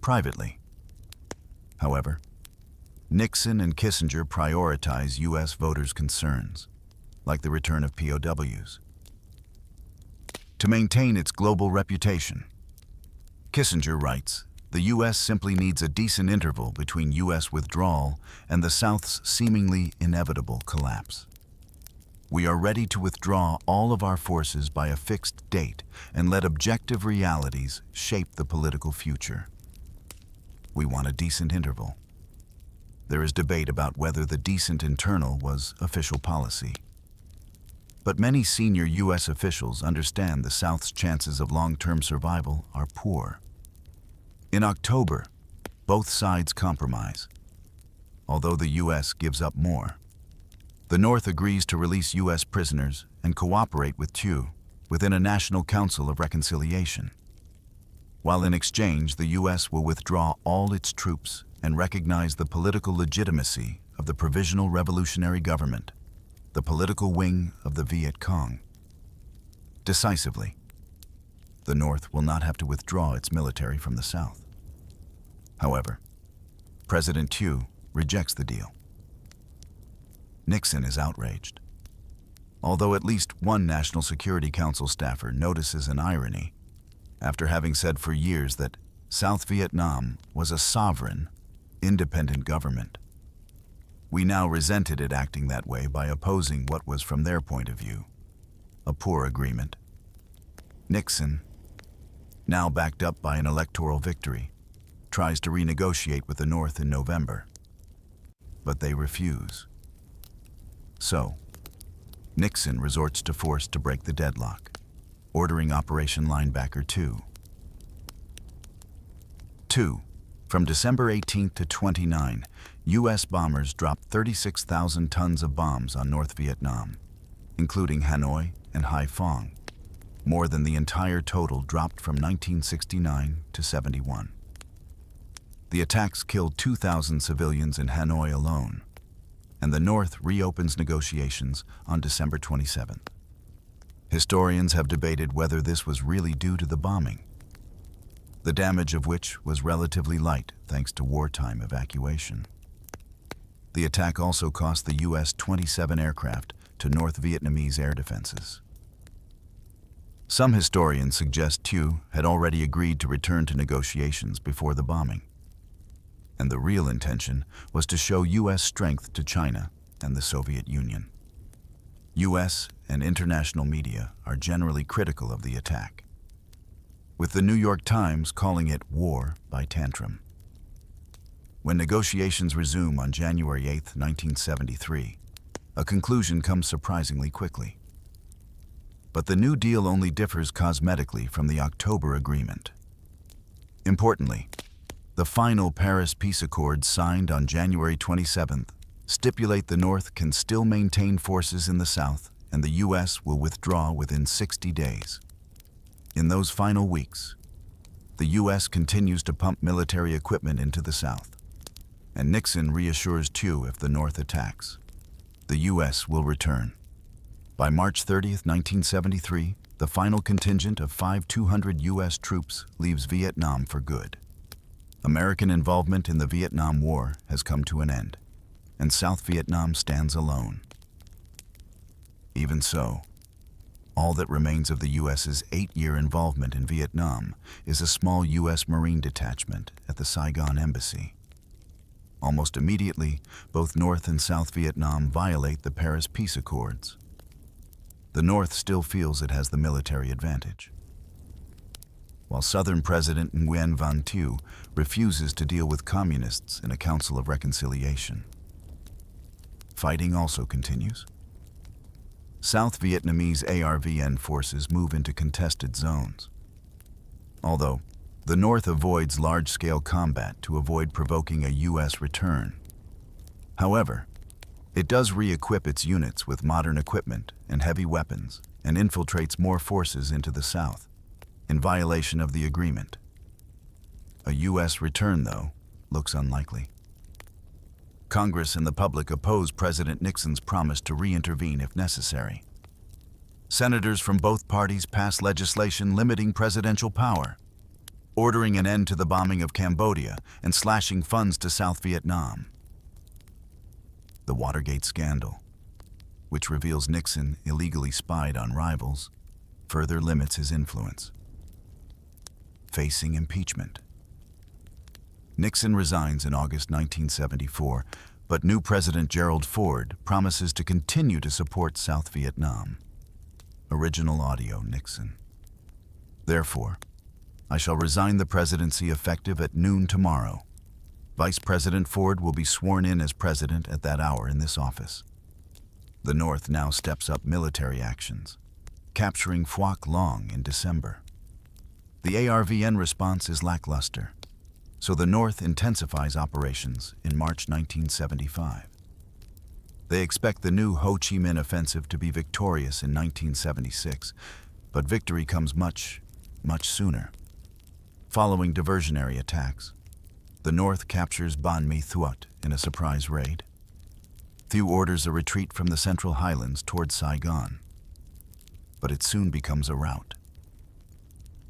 Privately, however, Nixon and Kissinger prioritize U.S. voters' concerns, like the return of POWs. To maintain its global reputation, Kissinger writes, the U.S. simply needs a decent interval between U.S. withdrawal and the South's seemingly inevitable collapse. We are ready to withdraw all of our forces by a fixed date and let objective realities shape the political future. We want a decent interval. There is debate about whether the decent internal was official policy. But many senior U.S. officials understand the South's chances of long-term survival are poor. In October, both sides compromise. Although the U.S. gives up more, the North agrees to release U.S. prisoners and cooperate with Thieu within a National Council of Reconciliation. While in exchange, the U.S. will withdraw all its troops and recognize the political legitimacy of the Provisional Revolutionary Government, the political wing of the Viet Cong. Decisively, the North will not have to withdraw its military from the South. However, President Thieu rejects the deal. Nixon is outraged. Although at least one National Security Council staffer notices an irony, after having said for years that South Vietnam was a sovereign, independent government. We now resented it acting that way by opposing what was, from their point of view, a poor agreement. Nixon, now backed up by an electoral victory, tries to renegotiate with the North in November, but they refuse. So, Nixon resorts to force to break the deadlock, ordering Operation Linebacker 2. From December 18 to 29, U.S. bombers dropped 36,000 tons of bombs on North Vietnam, including Hanoi and Haiphong, more than the entire total dropped from 1969 to 71. The attacks killed 2,000 civilians in Hanoi alone, and the North reopens negotiations on December 27th. Historians have debated whether this was really due to the bombing, the damage of which was relatively light thanks to wartime evacuation. The attack also cost the U.S. 27 aircraft to North Vietnamese air defenses. Some historians suggest Thieu had already agreed to return to negotiations before the bombing, and the real intention was to show U.S. strength to China and the Soviet Union. U.S. and international media are generally critical of the attack, with the New York Times calling it war by tantrum. When negotiations resume on January 8, 1973, a conclusion comes surprisingly quickly. But the New Deal only differs cosmetically from the October agreement. Importantly, the final Paris Peace Accords signed on January 27th stipulate the North can still maintain forces in the South and the U.S. will withdraw within 60 days. In those final weeks, the U.S. continues to pump military equipment into the South, and Nixon reassures Thieu if the North attacks, the U.S. will return. By March 30, 1973, the final contingent of 5,200 U.S. troops leaves Vietnam for good. American involvement in the Vietnam War has come to an end, and South Vietnam stands alone, Even so, all that remains of the U.S.'s 8-year involvement in Vietnam is a small U.S. Marine detachment at the Saigon Embassy. Almost immediately, both North and South Vietnam violate the Paris Peace Accords. The North still feels it has the military advantage, while Southern President Nguyen Van Thieu refuses to deal with communists in a council of reconciliation. Fighting also continues. South Vietnamese ARVN forces move into contested zones. Although the North avoids large-scale combat to avoid provoking a U.S. return. However, it does re-equip its units with modern equipment and heavy weapons and infiltrates more forces into the South, in violation of the agreement. A U.S. return, though, looks unlikely. Congress and the public oppose President Nixon's promise to re-intervene if necessary. Senators from both parties pass legislation limiting presidential power, ordering an end to the bombing of Cambodia and slashing funds to South Vietnam. The Watergate scandal, which reveals Nixon illegally spied on rivals, further limits his influence. Facing impeachment. Nixon resigns in August 1974, but new President Gerald Ford promises to continue to support South Vietnam. Original audio, Nixon. Therefore, I shall resign the presidency effective at noon tomorrow. Vice President Ford will be sworn in as president at that hour in this office. The North now steps up military actions, capturing Phuoc Long in December. The ARVN response is lackluster, so the North intensifies operations in March 1975. They expect the new Ho Chi Minh offensive to be victorious in 1976, but victory comes much sooner. Following diversionary attacks, the North captures Ban Mi Thuot in a surprise raid. Thieu orders a retreat from the Central Highlands towards Saigon, but it soon becomes a rout.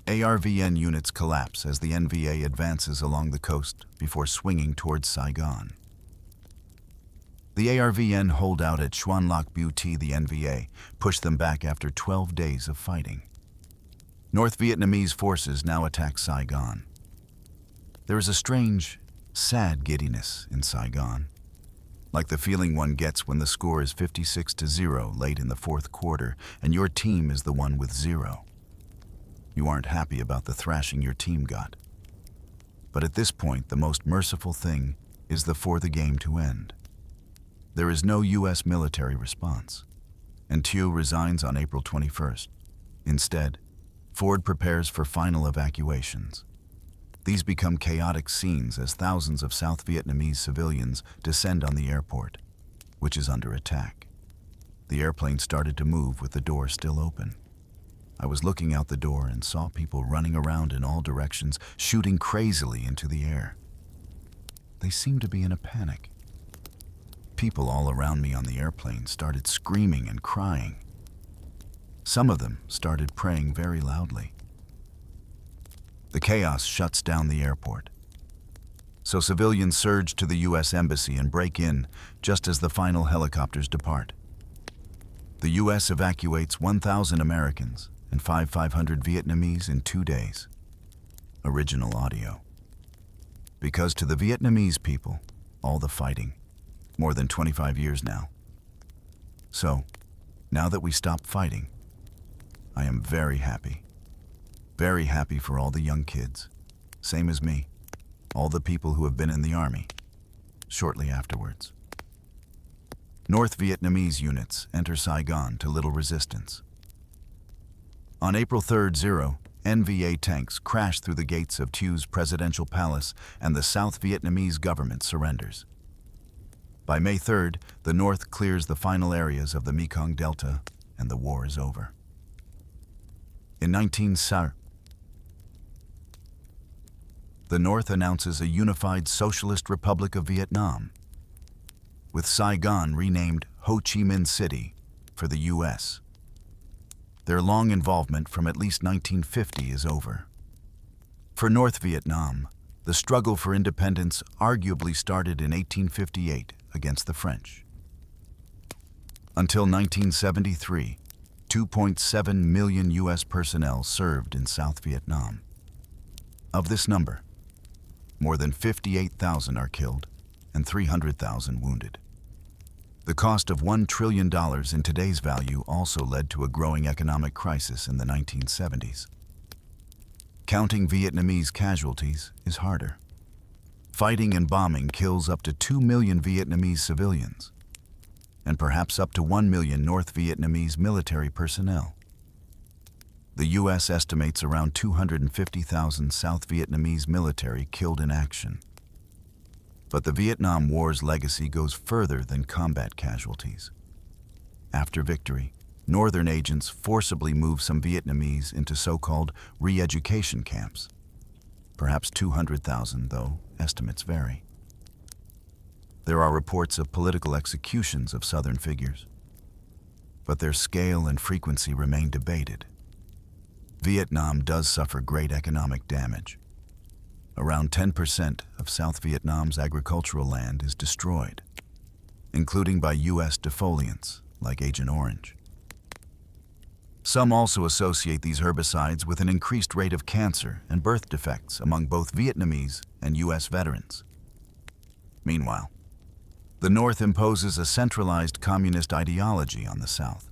ARVN units collapse as the NVA advances along the coast before swinging towards Saigon. The ARVN holdout at Xuan Loc Bu Thi, the NVA, pushed them back after 12 days of fighting. North Vietnamese forces now attack Saigon. There is a strange, sad giddiness in Saigon, like the feeling one gets when the score is 56-0 late in the fourth quarter and your team is the one with 0. You aren't happy about the thrashing your team got. But at this point, the most merciful thing is for the game to end. There is no U.S. military response, and Thieu resigns on April 21st. Instead, Ford prepares for final evacuations. These become chaotic scenes as thousands of South Vietnamese civilians descend on the airport, which is under attack. The airplane started to move with the door still open. I was looking out the door and saw people running around in all directions, shooting crazily into the air. They seemed to be in a panic. People all around me on the airplane started screaming and crying. Some of them started praying very loudly. The chaos shuts down the airport, so civilians surge to the U.S. Embassy and break in just as the final helicopters depart. The U.S. evacuates 1,000 Americans and 500 Vietnamese in 2 days. Original audio. Because to the Vietnamese people, all the fighting, more than 25 years now. So, now that we stopped fighting, I am very happy. Very happy for all the young kids, same as me, all the people who have been in the army, shortly afterwards. North Vietnamese units enter Saigon to little resistance. On April 3rd, NVA tanks crash through the gates of Thieu's presidential palace and the South Vietnamese government surrenders. By May 3rd, the North clears the final areas of the Mekong Delta and the war is over. In 1970, the North announces a unified Socialist Republic of Vietnam, with Saigon renamed Ho Chi Minh City for the U.S. Their long involvement from at least 1950 is over. For North Vietnam, the struggle for independence arguably started in 1858 against the French. Until 1973, 2.7 million U.S. personnel served in South Vietnam. Of this number, more than 58,000 are killed and 300,000 wounded. The cost of $1 trillion in today's value also led to a growing economic crisis in the 1970s. Counting Vietnamese casualties is harder. Fighting and bombing kills up to 2 million Vietnamese civilians, and perhaps up to 1 million North Vietnamese military personnel. The U.S. estimates around 250,000 South Vietnamese military killed in action. But the Vietnam War's legacy goes further than combat casualties. After victory, Northern agents forcibly moved some Vietnamese into so-called re-education camps. Perhaps 200,000, though estimates vary. There are reports of political executions of Southern figures, but their scale and frequency remain debated. Vietnam does suffer great economic damage. Around 10% of South Vietnam's agricultural land is destroyed, including by U.S. defoliants like Agent Orange. Some also associate these herbicides with an increased rate of cancer and birth defects among both Vietnamese and U.S. veterans. Meanwhile, the North imposes a centralized communist ideology on the South,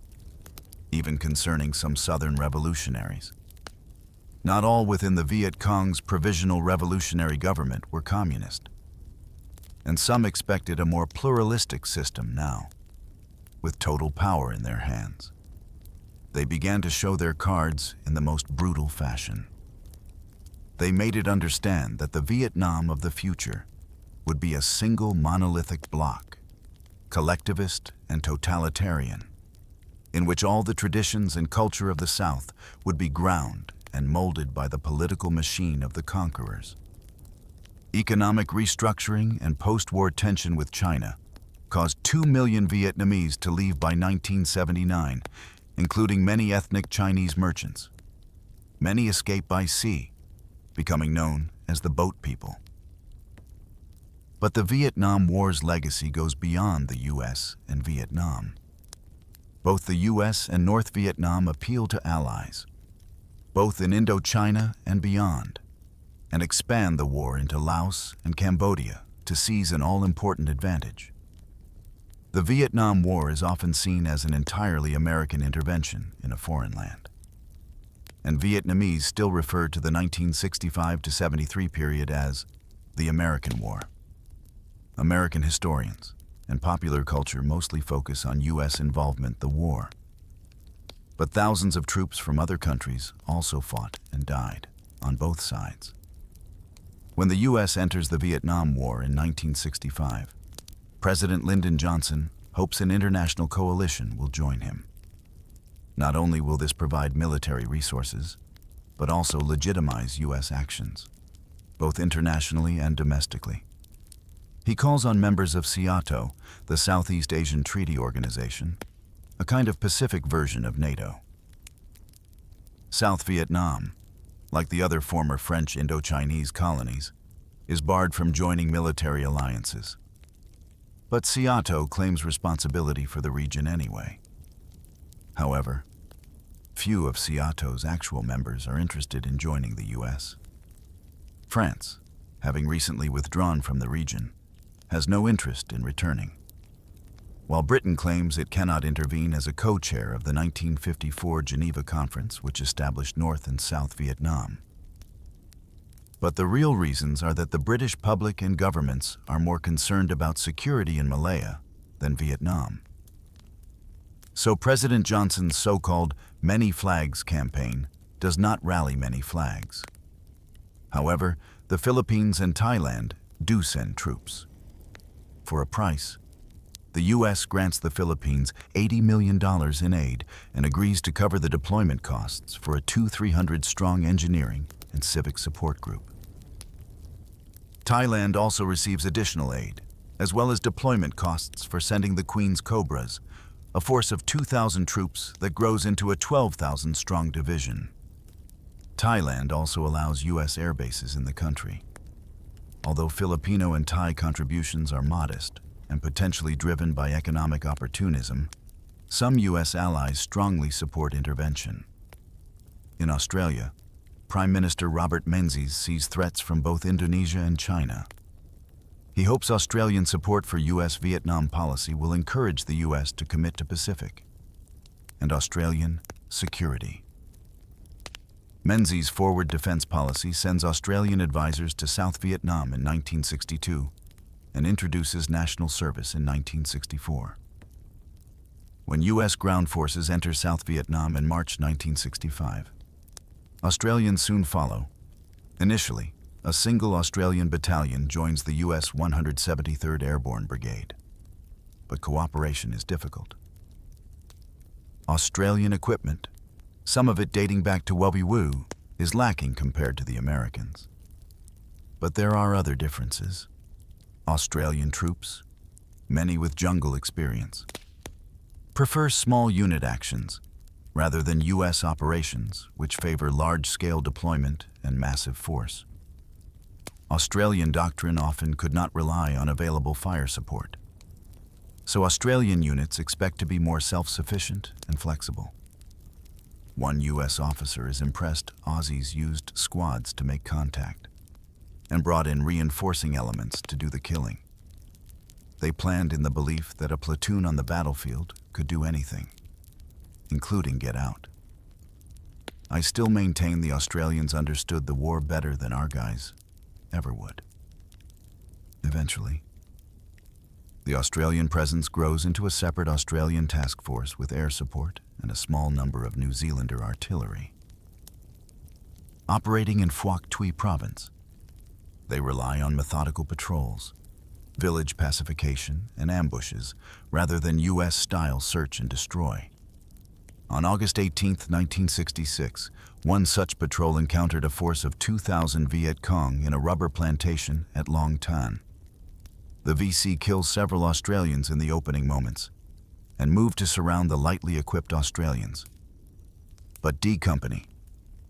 even concerning some Southern revolutionaries. Not all within the Viet Cong's provisional revolutionary government were communist, and some expected a more pluralistic system now, with total power in their hands. They began to show their cards in the most brutal fashion. They made it understand that the Vietnam of the future would be a single monolithic bloc, collectivist and totalitarian, in which all the traditions and culture of the South would be ground and molded by the political machine of the conquerors. Economic restructuring and post-war tension with China caused 2 million Vietnamese to leave by 1979, including many ethnic Chinese merchants. Many escaped by sea, becoming known as the boat people. But the Vietnam War's legacy goes beyond the U.S. and Vietnam. Both the U.S. and North Vietnam appeal to allies, both in Indochina and beyond, and expand the war into Laos and Cambodia to seize an all-important advantage. The Vietnam War is often seen as an entirely American intervention in a foreign land, and Vietnamese still refer to the 1965 to 73 period as the American War. American historians and popular culture mostly focus on U.S. involvement in the war, but thousands of troops from other countries also fought and died on both sides. When the U.S. enters the Vietnam War in 1965, President Lyndon Johnson hopes an international coalition will join him. Not only will this provide military resources, but also legitimize U.S. actions, both internationally and domestically. He calls on members of SEATO, the Southeast Asian Treaty Organization, a kind of Pacific version of NATO. South Vietnam, like the other former French Indochinese colonies, is barred from joining military alliances. But SEATO claims responsibility for the region anyway. However, few of SEATO's actual members are interested in joining the U.S. France, having recently withdrawn from the region, has no interest in returning, while Britain claims it cannot intervene as a co-chair of the 1954 Geneva Conference, which established North and South Vietnam. But the real reasons are that the British public and governments are more concerned about security in Malaya than Vietnam. So President Johnson's so-called Many Flags campaign does not rally many flags. However, the Philippines and Thailand do send troops. For a price, the U.S. grants the Philippines $80 million in aid and agrees to cover the deployment costs for a 200-300-strong engineering and civic support group. Thailand also receives additional aid, as well as deployment costs for sending the Queen's Cobras, a force of 2,000 troops that grows into a 12,000-strong division. Thailand also allows U.S. air bases in the country. Although Filipino and Thai contributions are modest and potentially driven by economic opportunism, Some U.S. allies strongly support intervention. In Australia, Prime Minister Robert Menzies sees threats from both Indonesia and China. He hopes Australian support for U.S. Vietnam policy will encourage the U.S. to commit to Pacific and Australian security. Menzies' forward defense policy sends Australian advisors to South Vietnam in 1962 and introduces national service in 1964. When U.S. ground forces enter South Vietnam in March 1965, Australians soon follow. Initially, a single Australian battalion joins the U.S. 173rd Airborne Brigade, but cooperation is difficult. Australian equipment, some of it dating back to World War II, is lacking compared to the Americans. But there are other differences. Australian troops, many with jungle experience, prefer small unit actions rather than U.S. operations, which favor large-scale deployment and massive force. Australian doctrine often could not rely on available fire support, so Australian units expect to be more self-sufficient and flexible. One U.S. officer is impressed Aussies used squads to make contact and brought in reinforcing elements to do the killing. They planned in the belief that a platoon on the battlefield could do anything, including get out. I still maintain the Australians understood the war better than our guys ever would. Eventually, the Australian presence grows into a separate Australian task force with air support and a small number of New Zealander artillery. Operating in Phuoc Tuy province, they rely on methodical patrols, village pacification, and ambushes rather than U.S.-style search and destroy. On August 18, 1966, one such patrol encountered a force of 2,000 Viet Cong in a rubber plantation at Long Tan. The VC kills several Australians in the opening moments and moved to surround the lightly equipped Australians. But D Company,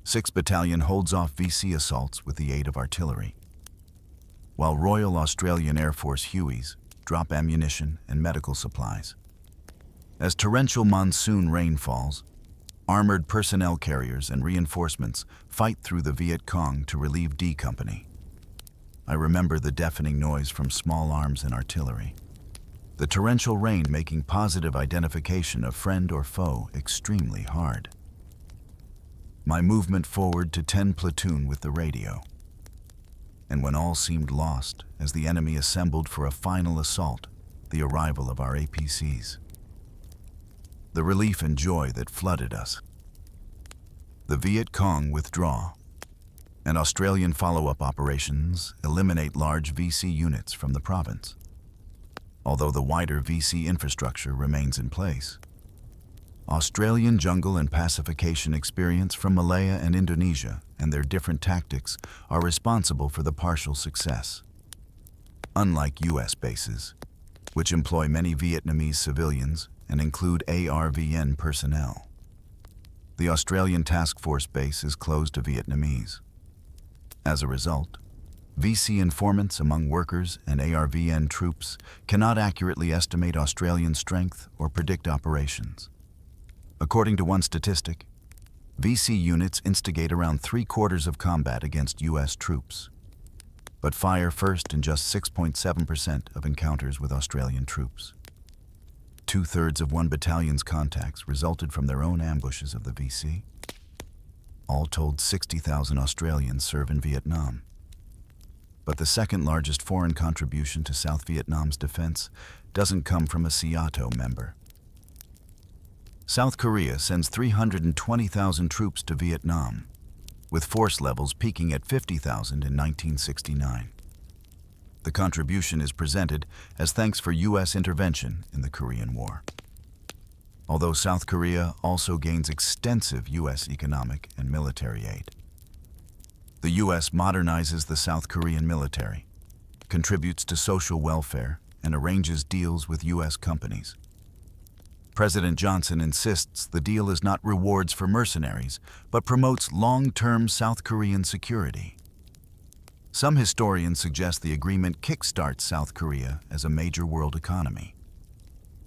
6th Battalion holds off VC assaults with the aid of artillery, while Royal Australian Air Force Hueys drop ammunition and medical supplies. As torrential monsoon rain falls, armored personnel carriers and reinforcements fight through the Viet Cong to relieve D Company. I remember the deafening noise from small arms and artillery, the torrential rain making positive identification of friend or foe extremely hard. My movement forward to 10 platoon with the radio. And when all seemed lost, as the enemy assembled for a final assault, the arrival of our APCs. The relief and joy that flooded us. The Viet Cong withdraw, and Australian follow-up operations eliminate large VC units from the province, although the wider VC infrastructure remains in place. Australian jungle and pacification experience from Malaya and Indonesia and their different tactics are responsible for the partial success. Unlike U.S. bases, which employ many Vietnamese civilians and include ARVN personnel, the Australian Task Force base is closed to Vietnamese. As a result, VC informants among workers and ARVN troops cannot accurately estimate Australian strength or predict operations. According to one statistic, VC units instigate around 3/4 of combat against U.S. troops, but fire first in just 6.7% of encounters with Australian troops. 2/3 of one battalion's contacts resulted from their own ambushes of the VC. All told, 60,000 Australians serve in Vietnam. But the second largest foreign contribution to South Vietnam's defense doesn't come from a SEATO member. South Korea sends 320,000 troops to Vietnam, with force levels peaking at 50,000 in 1969. The contribution is presented as thanks for U.S. intervention in the Korean War. Although South Korea also gains extensive U.S. economic and military aid. The U.S. modernizes the South Korean military, contributes to social welfare, and arranges deals with U.S. companies. President Johnson insists the deal is not rewards for mercenaries, but promotes long-term South Korean security. Some historians suggest the agreement kickstarts South Korea as a major world economy.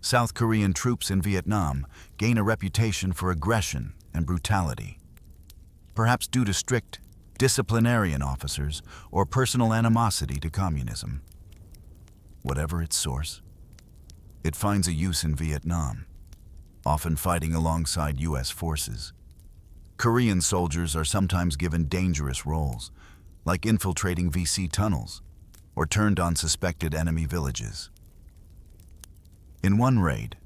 South Korean troops in Vietnam gain a reputation for aggression and brutality, perhaps due to strict disciplinarian officers or personal animosity to communism. Whatever its source, it finds a use in Vietnam, often fighting alongside U.S. forces. Korean soldiers are sometimes given dangerous roles, like infiltrating VC tunnels or turned on suspected enemy villages. In one raid,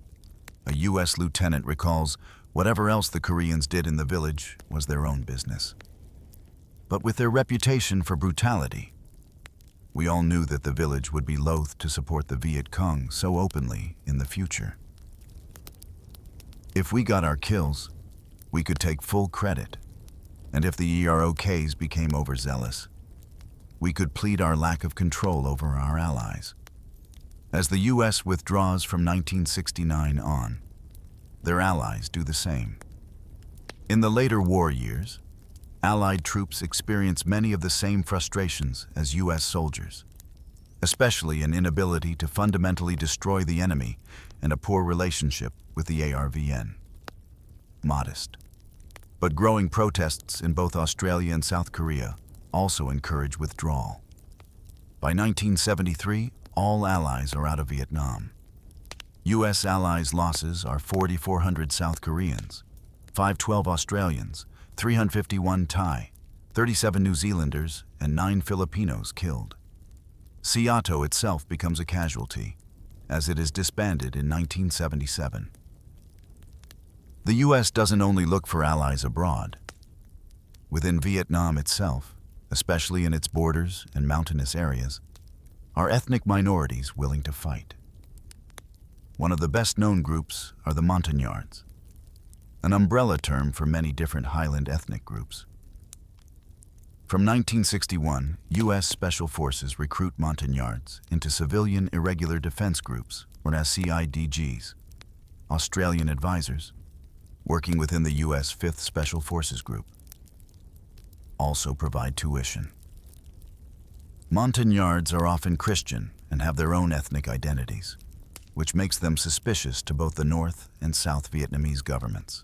a U.S. lieutenant recalls whatever else the Koreans did in the village was their own business. But with their reputation for brutality, we all knew that the village would be loath to support the Viet Cong so openly in the future. If we got our kills, we could take full credit, and if the EROKs became overzealous, we could plead our lack of control over our allies. As the U.S. withdraws from 1969 on, their allies do the same. In the later war years, Allied troops experience many of the same frustrations as U.S. soldiers, especially an inability to fundamentally destroy the enemy and a poor relationship with the ARVN. Modest. But growing protests in both Australia and South Korea also encourage withdrawal. By 1973, all allies are out of Vietnam. U.S. allies' losses are 4,400 South Koreans, 512 Australians, 351 Thai, 37 New Zealanders, and 9 Filipinos killed. Seattle itself becomes a casualty, as it is disbanded in 1977. The U.S. doesn't only look for allies abroad. Within Vietnam itself, especially in its borders and mountainous areas, are ethnic minorities willing to fight. One of the best-known groups are the Montagnards, an umbrella term for many different highland ethnic groups. From 1961, U.S. Special Forces recruit Montagnards into Civilian Irregular Defense Groups, or as CIDGs, Australian advisors, working within the U.S. 5th Special Forces Group. Also provide tuition. Montagnards are often Christian and have their own ethnic identities, which makes them suspicious to both the North and South Vietnamese governments.